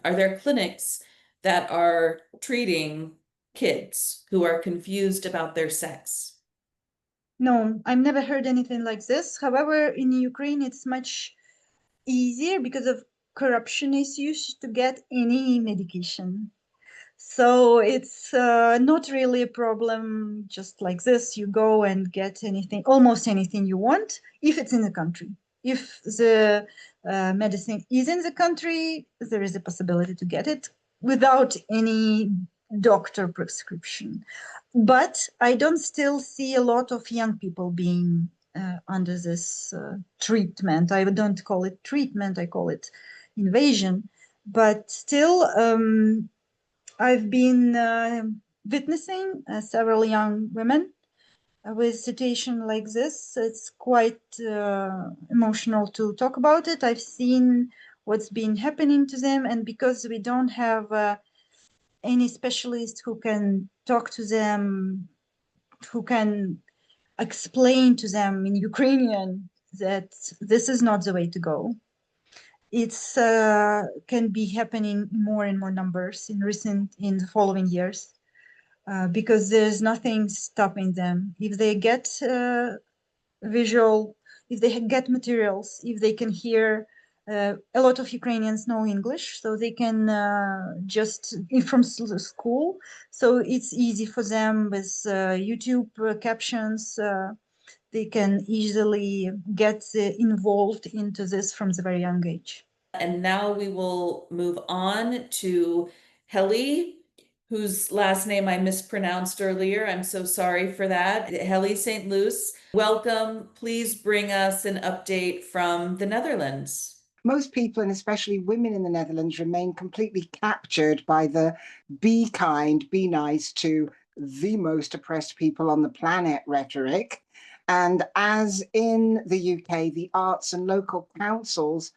Are there clinics that are treating kids who are confused about their sex? No, I've never heard anything like this. However, in Ukraine, it's much easier because of corruption issues to get any medication. So it's not really a problem just like this. You go and get anything, almost anything you want, if it's in the country. If the medicine is in the country, there is a possibility to get it without any doctor prescription. But I don't still see a lot of young people being under this treatment. I don't call it treatment, I call it invasion. But still, I've been witnessing several young women with a situation like this. It's quite emotional to talk about it. I've seen what's been happening to them, and because we don't have any specialist who can talk to them, who can explain to them in Ukrainian that this is not the way to go. It's can be happening more and more numbers in the following years. Because there's nothing stopping them. If they get visual, if they get materials, if they can hear, a lot of Ukrainians know English, so they can just from school. So it's easy for them with YouTube captions. They can easily get involved into this from the very young age. And now we will move on to Heli, whose last name I mispronounced earlier. I'm so sorry for that. Heli St Luce, welcome. Please bring us an update from the Netherlands. Most people, and especially women in the Netherlands, remain completely captured by the be kind, be nice to the most oppressed people on the planet rhetoric. And as in the UK, the arts and local councils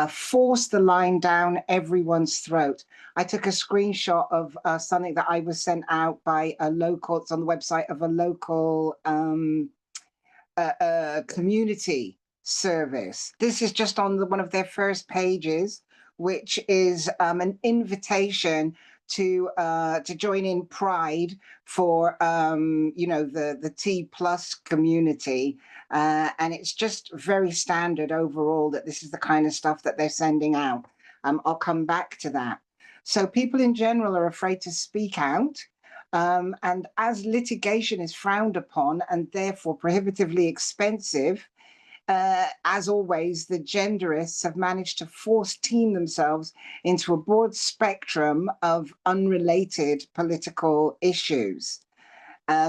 force the line down everyone's throat. I took a screenshot of something that I was sent out by a local, it's on the website of a local community service. This is just on one of their first pages, which is an invitation to join in Pride for the T plus community, and it's just very standard overall that this is the kind of stuff that they're sending out. I'll come back to that. So people in general are afraid to speak out. And as litigation is frowned upon and therefore prohibitively expensive, as always, the genderists have managed to force team themselves into a broad spectrum of unrelated political issues.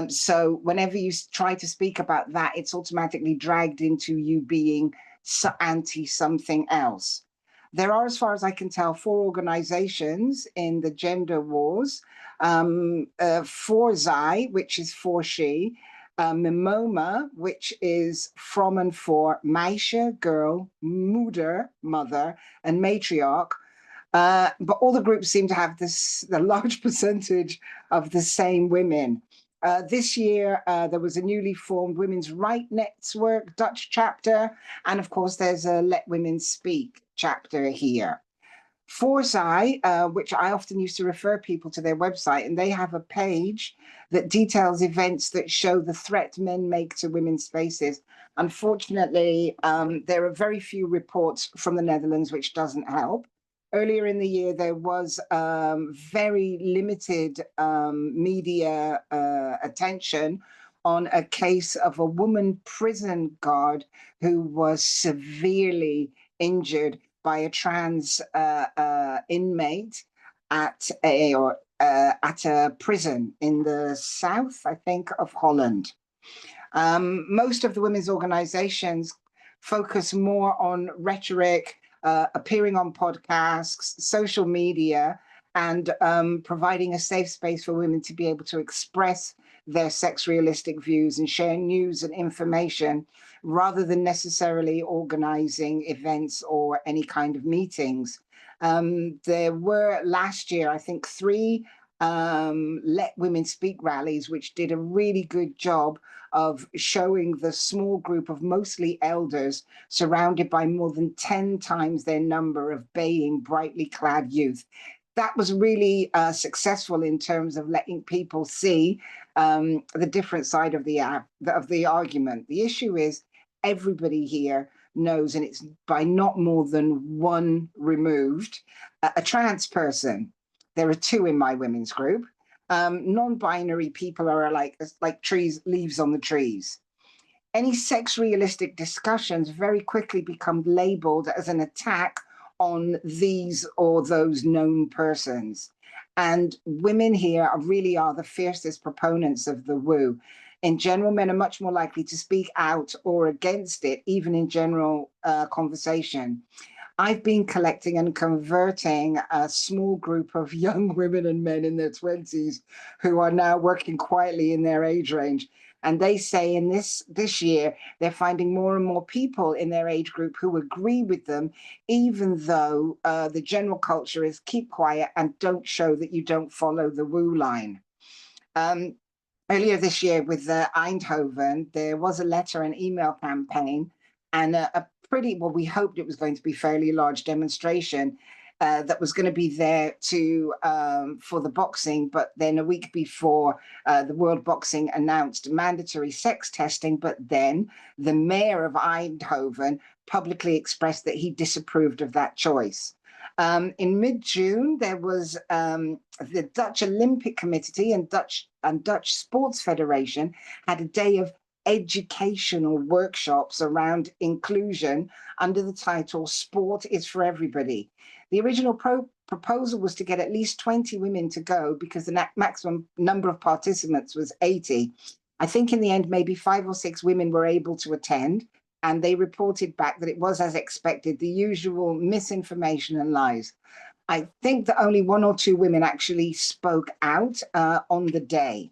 So whenever you try to speak about that, it's automatically dragged into you being anti-something else. There are, as far as I can tell, 4 organizations in the gender wars. For Zij, which is for she, Mimoma, which is from and for meisje, girl, moeder, mother, and matriarch. But all the groups seem to have the large percentage of the same women. This year, there was a newly formed Women's Right Network Dutch chapter, and of course, there's a Let Women Speak chapter here. For Zij, which I often used to refer people to their website, and they have a page that details events that show the threat men make to women's spaces. Unfortunately, there are very few reports from the Netherlands, which doesn't help. Earlier in the year, there was very limited media attention on a case of a woman prison guard who was severely injured by a trans inmate at a prison in the south, I think, of Holland. Most of the women's organizations focus more on rhetoric, appearing on podcasts, social media, and providing a safe space for women to be able to express their sex realistic views and share news and information rather than necessarily organizing events or any kind of meetings. There were last year, I think, 3 Let Women Speak rallies, which did a really good job of showing the small group of mostly elders surrounded by more than 10 times their number of baying, brightly clad youth. That was really successful in terms of letting people see the different side of the argument. The issue is everybody here knows, and it's by not more than 1 removed, a trans person. There are 2 in my women's group. Non-binary people are like trees, leaves on the trees. Any sex realistic discussions very quickly become labeled as an attack on these or those known persons. And women here really are the fiercest proponents of the woo. In general, men are much more likely to speak out or against it, even in general conversation. I've been collecting and converting a small group of young women and men in their 20s who are now working quietly in their age range. And they say in this year, they're finding more and more people in their age group who agree with them, even though the general culture is keep quiet and don't show that you don't follow the woo line. Earlier this year with Eindhoven, there was a letter and email campaign and a pretty, well, we hoped it was going to be fairly large demonstration that was going to be there for the boxing. But then a week before, the World Boxing announced mandatory sex testing. But then the mayor of Eindhoven publicly expressed that he disapproved of that choice. In mid-June, there was the Dutch Olympic Committee and Dutch Sports Federation had a day of educational workshops around inclusion under the title Sport is for Everybody. The original proposal was to get at least 20 women to go because the maximum number of participants was 80. I think in the end, maybe 5 or 6 women were able to attend, and they reported back that it was as expected, the usual misinformation and lies. I think that only 1 or 2 women actually spoke out on the day.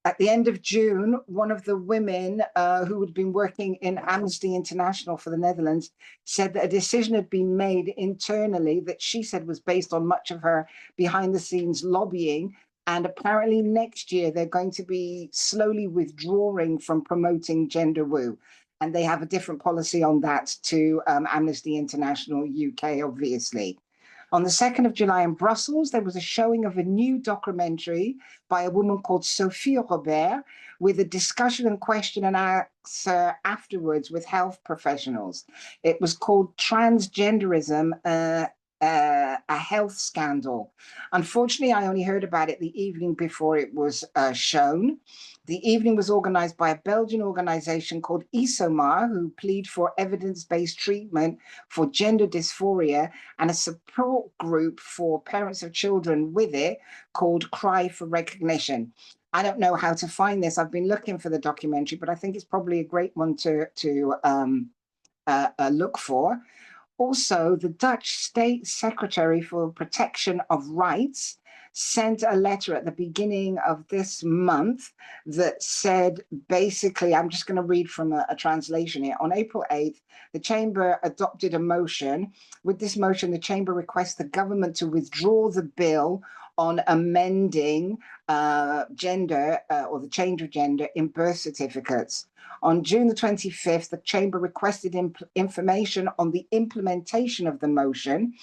At the end of June, one of the women who had been working in Amnesty International for the Netherlands said that a decision had been made internally that she said was based on much of her behind-the-scenes lobbying. And apparently next year, they're going to be slowly withdrawing from promoting gender woo. And they have a different policy on that to Amnesty International UK, obviously. On the 2nd of July in Brussels, there was a showing of a new documentary by a woman called Sophie Robert with a discussion and question and answer afterwards with health professionals. It was called Transgenderism, a health scandal. Unfortunately, I only heard about it the evening before it was shown. The evening was organized by a Belgian organization called ISOMAR, who plead for evidence-based treatment for gender dysphoria, and a support group for parents of children with it called Cry for Recognition. I don't know how to find this. I've been looking for the documentary, but I think it's probably a great one to look for. Also, the Dutch State Secretary for Protection of Rights sent a letter at the beginning of this month that said, basically, I'm just going to read from a translation here. On April 8th, the Chamber adopted a motion. With this motion, the Chamber requests the government to withdraw the bill on amending gender or the change of gender in birth certificates. On June the 25th, the Chamber requested information on the implementation of the motion.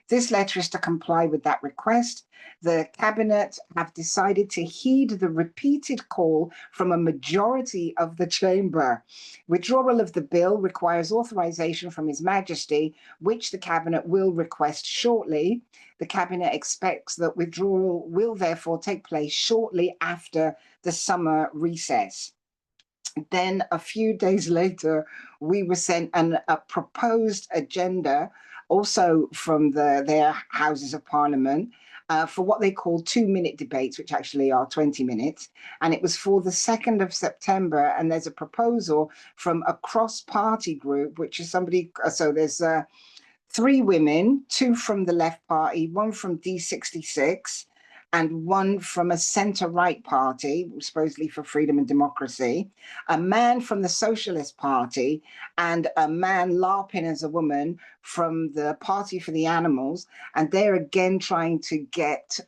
This letter is to comply with that request. The Cabinet have decided to heed the repeated call from a majority of the Chamber. Withdrawal of the bill requires authorization from His Majesty, which the Cabinet will request shortly. The Cabinet expects that withdrawal will therefore take place shortly after the summer recess. Then a few days later, we were sent a proposed agenda, also from their Houses of Parliament, for what they call 2-minute debates, which actually are 20 minutes. And it was for the 2nd of September. And there's a proposal from a cross-party group, which is somebody, so there's 3 women, 2 from the left party, 1 from D66, and 1 from a centre-right party, supposedly for freedom and democracy, a man from the Socialist Party, and a man LARPing as a woman from the Party for the Animals. And they're again trying to get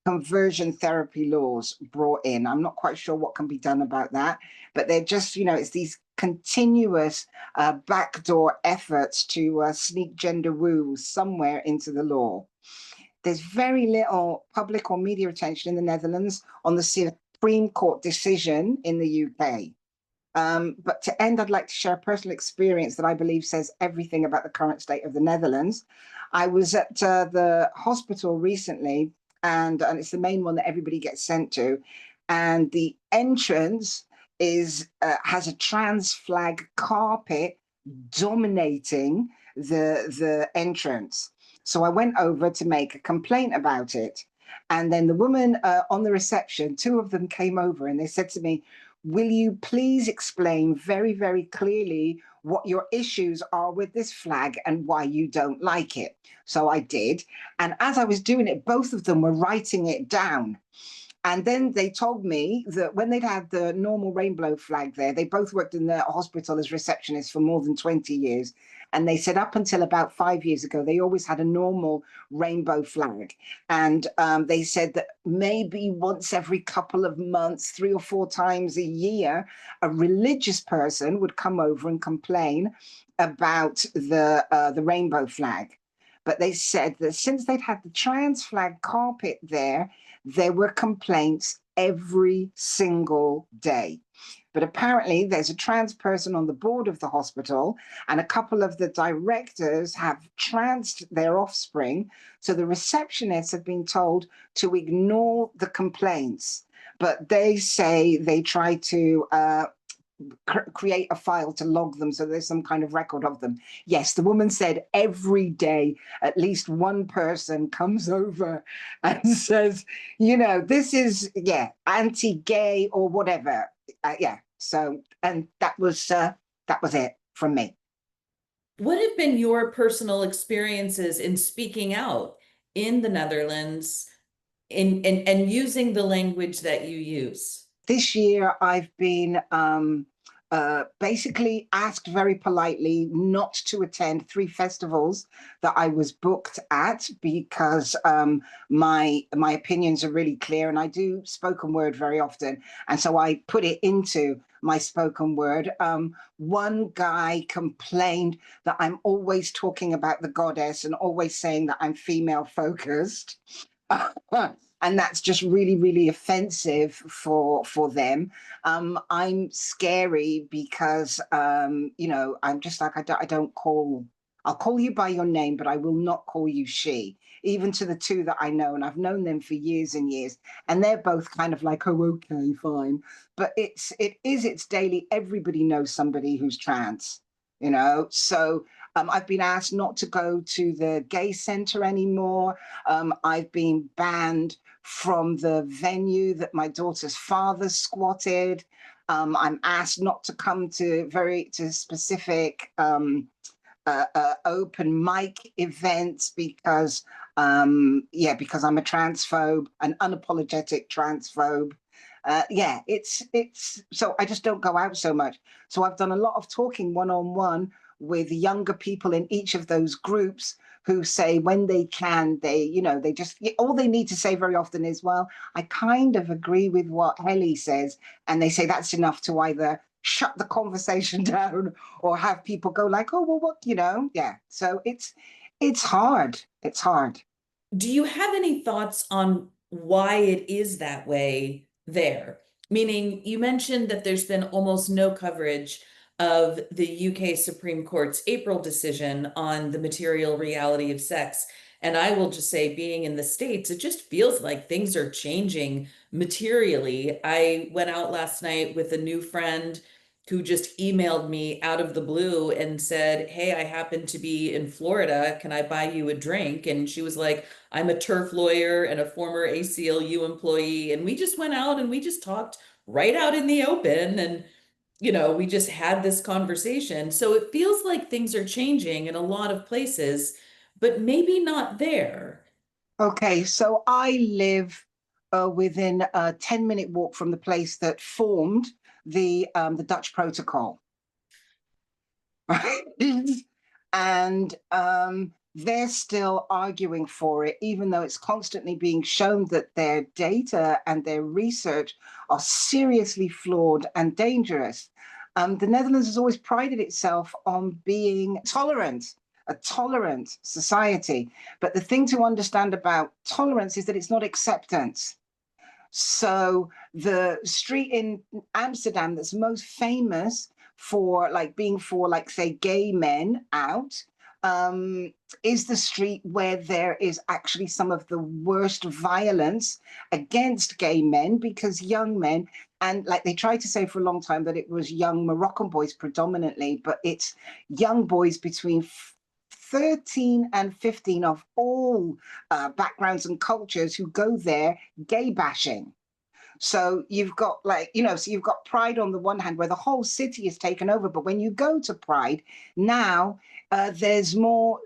conversion therapy laws brought in. I'm not quite sure what can be done about that, but they're just, it's these continuous backdoor efforts to sneak gender woo somewhere into the law. There's very little public or media attention in the Netherlands on the Supreme Court decision in the UK. But to end, I'd like to share a personal experience that I believe says everything about the current state of the Netherlands. I was at the hospital recently, and it's the main one that everybody gets sent to. And the entrance has a trans flag carpet dominating the entrance. So I went over to make a complaint about it. And then the woman on the reception, 2 of them came over and they said to me, will you please explain very, very clearly what your issues are with this flag and why you don't like it. So I did. And as I was doing it, both of them were writing it down. And then they told me that when they'd had the normal rainbow flag there, they both worked in the hospital as receptionists for more than 20 years. And they said up until about 5 years ago, they always had a normal rainbow flag. And they said that maybe once every couple of months, 3 or 4 times a year, a religious person would come over and complain about the rainbow flag. But they said that since they'd had the trans flag carpet there were complaints every single day. But apparently there's a trans person on the board of the hospital, and a couple of the directors have transed their offspring. So the receptionists have been told to ignore the complaints. But they say they try to create a file to log them so there's some kind of record of them. Yes, the woman said every day at least one person comes over and says, you know, this is, yeah, anti-gay or whatever. Yeah, so, and that was it from me. What have been your personal experiences in speaking out in the Netherlands and using the language that you use? This year, I've been basically asked very politely not to attend 3 festivals that I was booked at because my opinions are really clear, and I do spoken word very often, and so I put it into my spoken word. One guy complained that I'm always talking about the goddess and always saying that I'm female focused. And that's just really, really offensive for them. I'm scary because, you know, I'm just like, I'll call you by your name, but I will not call you she, even to the 2 that I know. And I've known them for years and years. And they're both kind of like, oh, okay, fine. But it's daily. Everybody knows somebody who's trans, you know? So I've been asked not to go to the gay center anymore. I've been banned from the venue that my daughter's father squatted. I'm asked not to come to specific open mic events because because I'm a transphobe, an unapologetic transphobe. It's so I just don't go out so much. So I've done a lot of talking one-on-one with younger people in each of those groups who say when they can, they just, all they need to say very often is, well, I kind of agree with what Heli says. And they say that's enough to either shut the conversation down or have people go like, oh, well, what, yeah. So it's hard. It's hard. Do you have any thoughts on why it is that way there? Meaning, you mentioned that there's been almost no coverage of the UK Supreme Court's April decision on the material reality of sex. And I will just say, being in the States, it just feels like things are changing materially. I went out last night with a new friend who just emailed me out of the blue and said, hey, I happen to be in Florida. Can I buy you a drink? And she was like, I'm a turf lawyer and a former ACLU employee. And we just went out and we just talked right out in the open. And we just had this conversation. So it feels like things are changing in a lot of places, but maybe not there. Okay, so I live within a 10-minute walk from the place that formed the Dutch Protocol. And they're still arguing for it, even though it's constantly being shown that their data and their research are seriously flawed and dangerous. The Netherlands has always prided itself on being tolerant, a tolerant society. But the thing to understand about tolerance is that it's not acceptance. So the street in Amsterdam that's most famous for being for say gay men out is the street where there is actually some of the worst violence against gay men, because young men, and they tried to say for a long time that it was young Moroccan boys predominantly, but it's young boys between 13 and 15 of all backgrounds and cultures who go there gay bashing. So you've got so you've got Pride on the one hand where the whole city is taken over. But when you go to Pride now, there's more,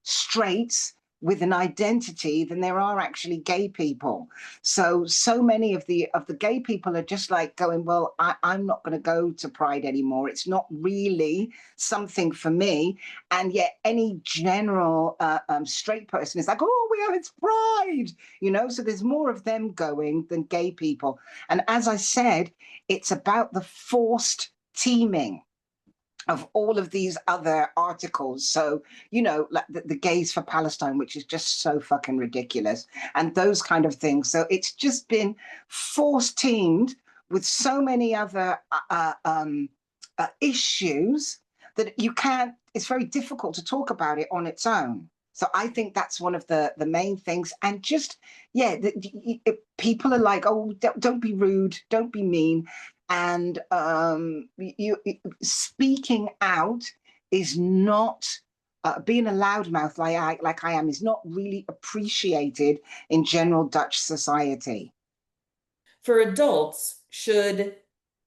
straights with an identity than there are actually gay people. So many of the gay people are just like going, well, I'm not going to go to Pride anymore. It's not really something for me. And yet any general straight person is like, oh, it's Pride, so there's more of them going than gay people. And as I said, it's about the forced teaming of all of these other articles. So, like the Gays for Palestine, which is just so fucking ridiculous, and those kind of things. So it's just been force teamed with so many other issues that it's very difficult to talk about it on its own. So I think that's one of the main things. And just, people are like, oh, don't be rude, don't be mean. And speaking out is not, being a loudmouth like I am, is not really appreciated in general Dutch society. For adults, should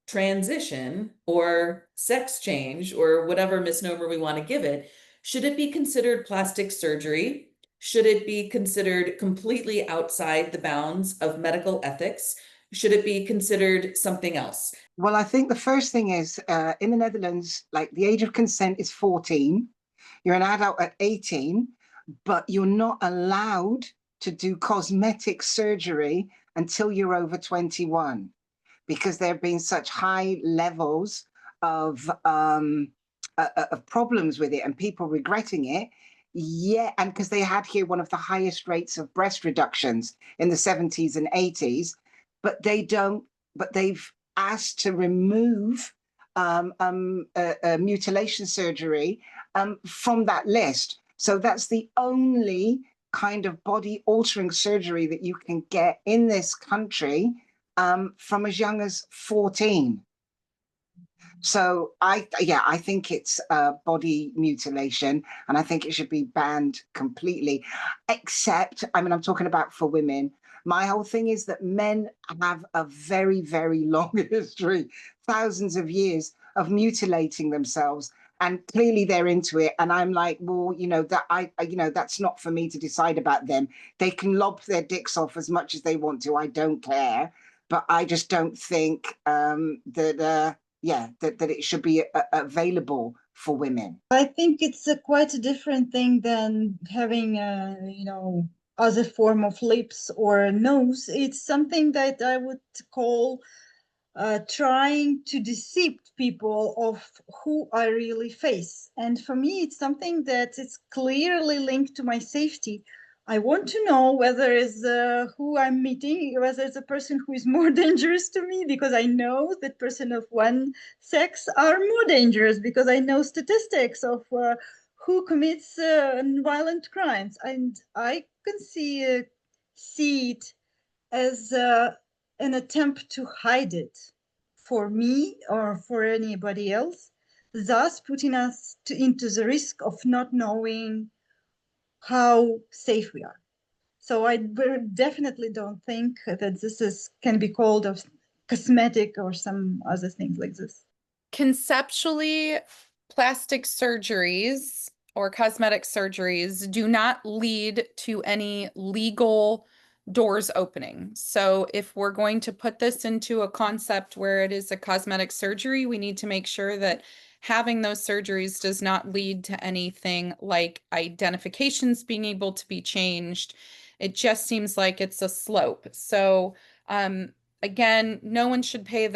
transition or sex change or whatever misnomer we want to give it, should it be considered plastic surgery? Should it be considered completely outside the bounds of medical ethics? Should it be considered something else? Well, I think the first thing is, in the Netherlands, like the age of consent is 14. You're an adult at 18, but you're not allowed to do cosmetic surgery until you're over 21, because there have been such high levels of problems with it and people regretting it. Yeah, and because they had here one of the highest rates of breast reductions in the 70s and 80s, but they've asked to remove mutilation surgery from that list. So that's the only kind of body altering surgery that you can get in this country from as young as 14. So I think it's body mutilation, and I think it should be banned completely. Except, I'm talking about for women. My whole thing is that men have a very, very long history, thousands of years of mutilating themselves, and clearly they're into it. And I'm like, well, that's not for me to decide about them. They can lob their dicks off as much as they want to. I don't care, but I just don't think that it should be available for women. I think it's quite a different thing than having, other form of lips or a nose. It's something that I would call trying to deceive people of who I really face. And for me, it's something that is clearly linked to my safety. I want to know whether it's who I'm meeting, whether it's a person who is more dangerous to me, because I know that person of one sex are more dangerous, because I know statistics of who commits violent crimes. And I can see it as an attempt to hide it for me or for anybody else, thus putting us into the risk of not knowing how safe we are. So I definitely don't think that this can be called a cosmetic or some other things like this. Conceptually, plastic surgeries or cosmetic surgeries do not lead to any legal doors opening. So if we're going to put this into a concept where it is a cosmetic surgery, we need to make sure that having those surgeries does not lead to anything like identifications being able to be changed. It just seems like it's a slope. So again, no one should pay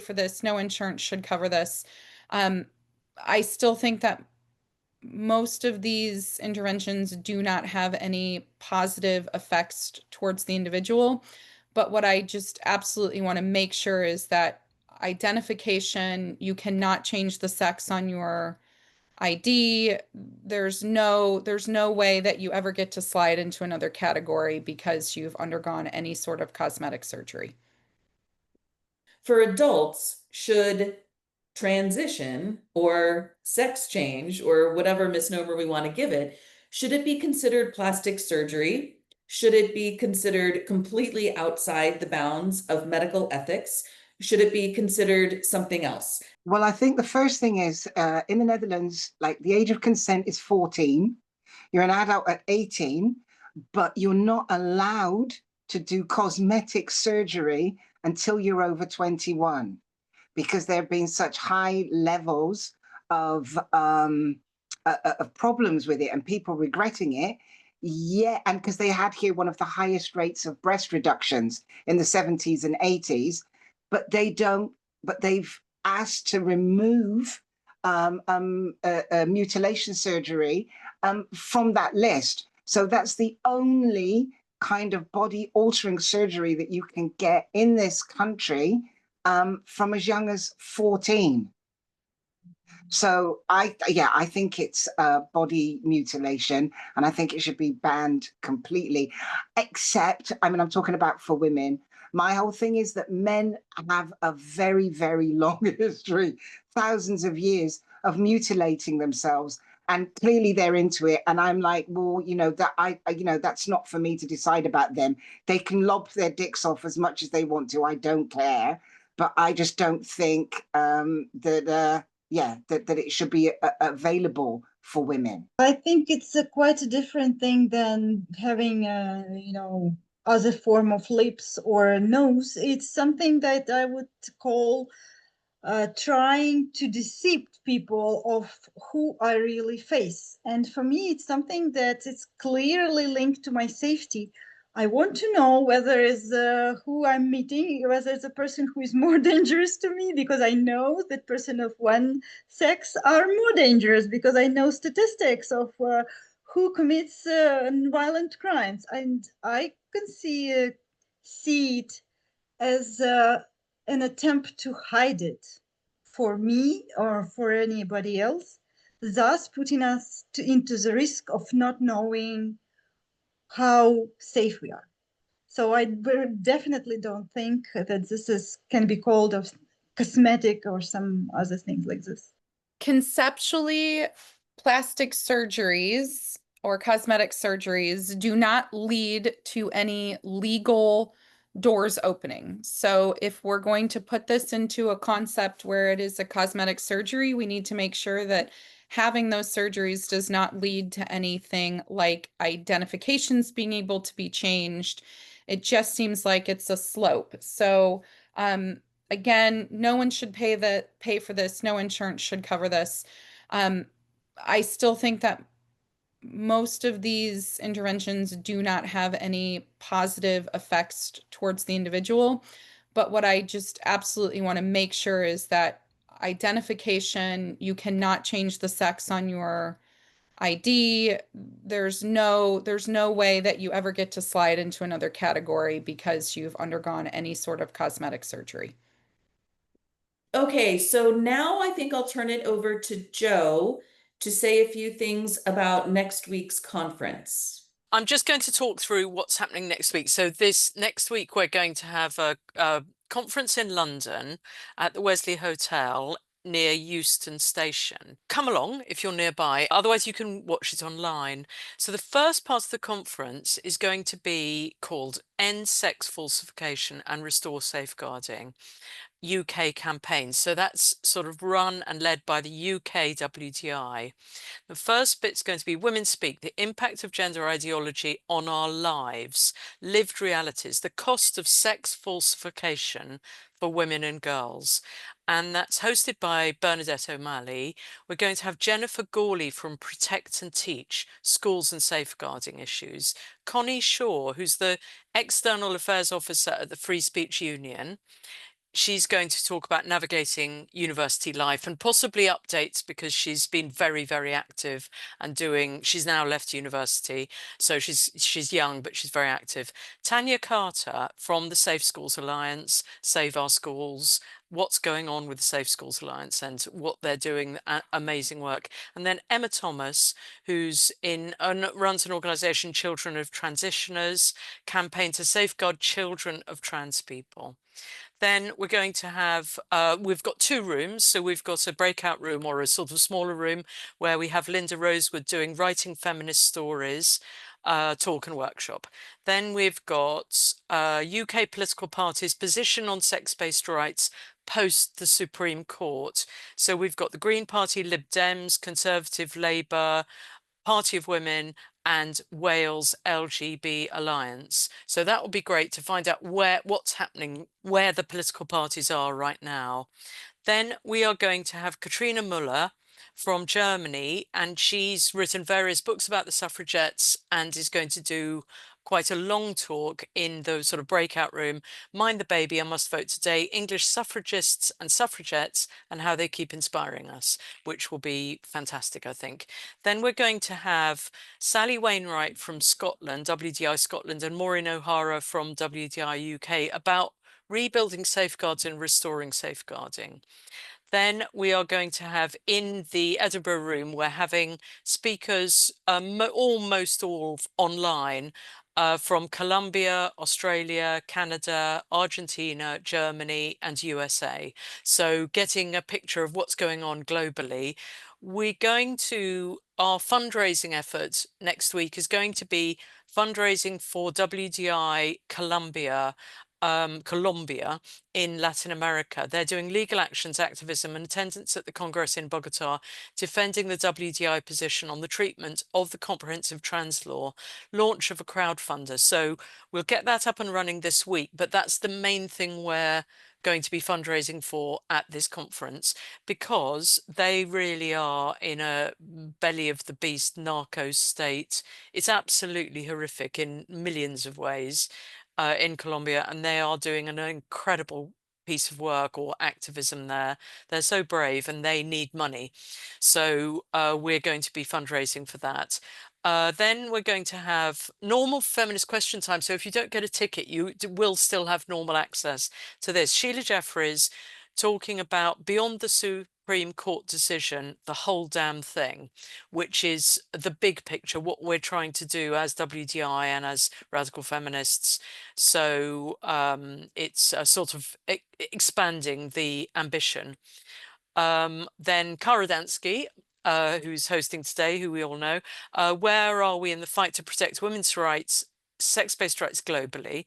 for this. No insurance should cover this. I still think that most of these interventions do not have any positive effects towards the individual. But what I just absolutely want to make sure is that identification, you cannot change the sex on your ID. There's no way that you ever get to slide into another category because you've undergone any sort of cosmetic surgery. For adults, should transition or sex change or whatever misnomer we want to give it, should it be considered plastic surgery? Should it be considered completely outside the bounds of medical ethics? Should it be considered something else? Well, I think the first thing is in the Netherlands, like the age of consent is 14. You're an adult at 18, but you're not allowed to do cosmetic surgery until you're over 21, because there have been such high levels of problems with it and people regretting it. Yeah, and because they had here one of the highest rates of breast reductions in the 70s and 80s, but they don't, but they've asked to remove mutilation surgery from that list. So that's the only kind of body altering surgery that you can get in this country from as young as 14. So I think it's body mutilation, and I think it should be banned completely. Except, I mean, I'm talking about for women. My whole thing is that men have a very, very long history, thousands of years of mutilating themselves, and clearly they're into it. And I'm like, well, that's not for me to decide about them. They can lob their dicks off as much as they want to. I don't care, but I just don't think that it should be available for women. I think it's quite a different thing than having, other form of lips or a nose. It's something that I would call trying to deceive people of who I really face. And for me, it's something that is clearly linked to my safety. I want to know whether it's who I'm meeting, whether it's a person who is more dangerous to me, because I know that person of one sex are more dangerous, because I know statistics of who commits violent crimes. And I can see it as an attempt to hide it for me or for anybody else, thus putting us into the risk of not knowing how safe we are. So I definitely don't think that this can be called a cosmetic or some other things like this. Conceptually, plastic surgeries or cosmetic surgeries do not lead to any legal doors opening. So if we're going to put this into a concept where it is a cosmetic surgery, we need to make sure that having those surgeries does not lead to anything like identifications being able to be changed. It just seems like it's a slope. So again, no one should pay for this. No insurance should cover this. I still think that most of these interventions do not have any positive effects towards the individual. But what I just absolutely want to make sure is that identification, you cannot change the sex on your ID. There's no way that you ever get to slide into another category because you've undergone any sort of cosmetic surgery. Okay, so now I think I'll turn it over to Joe to say a few things about next week's conference. I'm just going to talk through what's happening next week. So next week, we're going to have a conference in London at the Wesley Hotel near Euston Station. Come along if you're nearby. Otherwise, you can watch it online. So the first part of the conference is going to be called End Sex Falsification and Restore Safeguarding. UK campaign. So that's sort of run and led by the UK WTI. The first bit's going to be Women Speak, the impact of gender ideology on our lives, lived realities, the cost of sex falsification for women and girls. And that's hosted by Bernadette O'Malley. We're going to have Jennifer Gawley from Protect and Teach, Schools and Safeguarding Issues, Connie Shaw, who's the External Affairs Officer at the Free Speech Union. She's going to talk about navigating university life and possibly updates, because she's been very, very active and she's now left university. So she's young, but she's very active. Tanya Carter from the Safe Schools Alliance, Save Our Schools, what's going on with the Safe Schools Alliance and what they're doing, amazing work. And then Emma Thomas, who's runs an organisation, Children of Transitioners, campaign to safeguard children of trans people. Then we're going to have, we've got two rooms. So we've got a breakout room, or a sort of smaller room, where we have Linda Rosewood doing Writing Feminist Stories, talk and workshop. Then we've got UK political parties' position on sex-based rights post the Supreme Court. So we've got the Green Party, Lib Dems, Conservative Labour, Party of Women, and Wales LGB Alliance. So that would be great to find out what's happening, where the political parties are right now. Then we are going to have Katrina Muller from Germany, and she's written various books about the suffragettes and is going to do quite a long talk in the sort of breakout room, Mind the Baby, I Must Vote Today, English Suffragists and Suffragettes and How They Keep Inspiring Us, which will be fantastic, I think. Then we're going to have Sally Wainwright from Scotland, WDI Scotland, and Maureen O'Hara from WDI UK about rebuilding safeguards and restoring safeguarding. Then we are going to have in the Edinburgh room, we're having speakers almost all online from Colombia, Australia, Canada, Argentina, Germany, and USA. So getting a picture of what's going on globally. We're going to, our fundraising effort next week is going to be fundraising for WDI Colombia in Latin America. They're doing legal actions, activism, and attendance at the Congress in Bogota, defending the WDI position on the treatment of the comprehensive trans law, launch of a crowdfunder. So we'll get that up and running this week, but that's the main thing we're going to be fundraising for at this conference, because they really are in a belly of the beast narco state. It's absolutely horrific in millions of ways. In Colombia, and they are doing an incredible piece of work or activism there. They're so brave and they need money. So we're going to be fundraising for that. Then we're going to have normal feminist question time. So if you don't get a ticket, you will still have normal access to this. Sheila Jeffries talking about Beyond the Supreme Court decision, the whole damn thing, which is the big picture, what we're trying to do as WDI and as radical feminists. So it's a sort of expanding the ambition. Then Kara Dansky, who's hosting today, who we all know, where are we in the fight to protect women's rights, sex-based rights globally?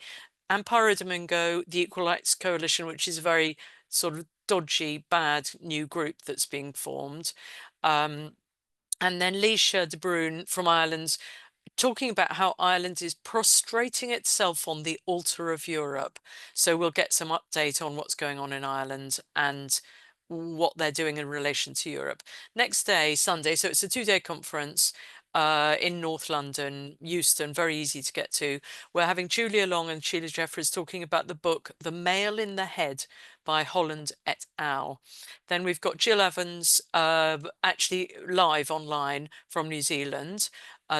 Amparo Domingo, the Equal Rights Coalition, which is a very sort of dodgy, bad new group that's being formed. And then Leisha de Bruin from Ireland, talking about how Ireland is prostrating itself on the altar of Europe. So we'll get some update on what's going on in Ireland and what they're doing in relation to Europe. Next day, Sunday, so it's a 2-day conference in North London, Euston, very easy to get to. We're having Julia Long and Sheila Jeffries talking about the book, The Male in the Head by Holland et al. Then we've got Jill Evans, actually live online from New Zealand,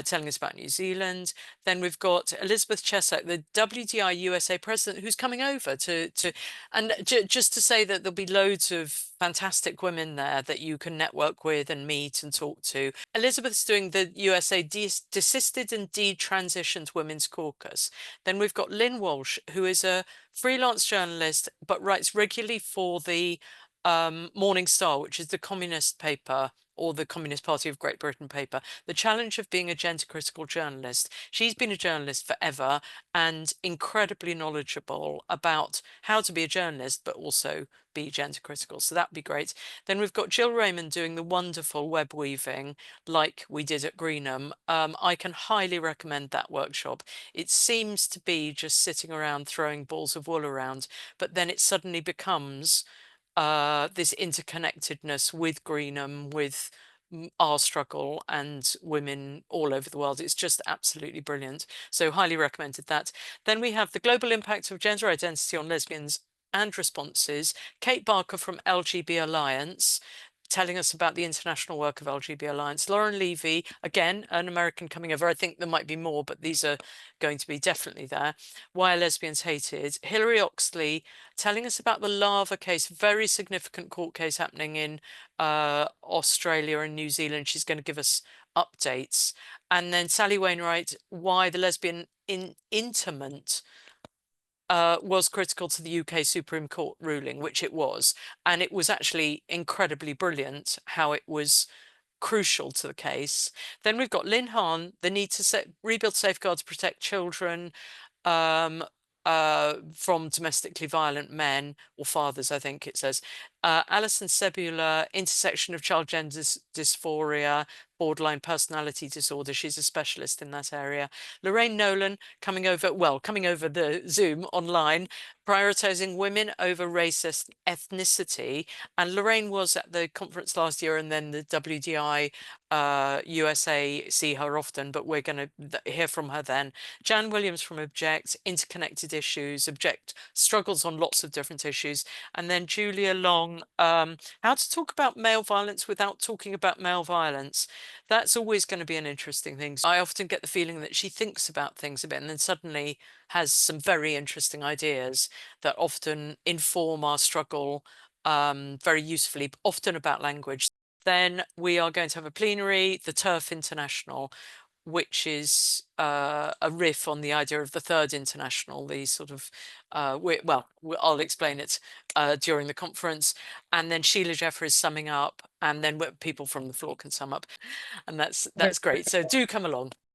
telling us about New Zealand. Then we've got Elizabeth Chesak, the WDI USA president, who's coming over just to say that there'll be loads of fantastic women there that you can network with and meet and talk to. Elizabeth's doing the USA Desisted and Detransitioned Women's Caucus. Then we've got Lynn Walsh, who is a freelance journalist, but writes regularly for the Morning Star, which is the communist paper, or the Communist Party of Great Britain paper, The Challenge of Being a Gender Critical Journalist. She's been a journalist forever and incredibly knowledgeable about how to be a journalist, but also be gender critical. So that'd be great. Then we've got Jill Raymond doing the wonderful web weaving like we did at Greenham. I can highly recommend that workshop. It seems to be just sitting around throwing balls of wool around, but then it suddenly becomes this interconnectedness with Greenham, with our struggle and women all over the world. It's just absolutely brilliant. So highly recommended that. Then we have the global impact of gender identity on lesbians and responses. Kate Barker from LGB Alliance, telling us about the international work of LGB Alliance. Lauren Levy, again, an American coming over. I think there might be more, but these are going to be definitely there. Why Are Lesbians Hated? Hilary Oxley telling us about the Lava case, very significant court case happening in Australia and New Zealand. She's going to give us updates. And then Sally Wainwright, why the lesbian intimate was critical to the UK Supreme Court ruling, which it was. And it was actually incredibly brilliant how it was crucial to the case. Then we've got Lynn Hahn, the need to rebuild safeguards, protect children from domestically violent men or fathers, I think it says. Alison Sebula, intersection of child gender dysphoria, borderline personality disorder. She's a specialist in that area. Lorraine Nolan, coming over the Zoom online, prioritizing women over racist ethnicity. And Lorraine was at the conference last year, and then the WDI USA see her often, but we're going to hear from her then. Jan Williams from Object, interconnected issues, Object struggles on lots of different issues. And then Julia Long, how to talk about male violence without talking about male violence. That's always going to be an interesting thing. I often get the feeling that she thinks about things a bit and then suddenly has some very interesting ideas that often inform our struggle very usefully, often about language. Then we are going to have a plenary, the Turf International, which is a riff on the idea of the Third International, the sort of, I'll explain it during the conference. And then Sheila Jeffries summing up, and then people from the floor can sum up. And that's great. So do come along.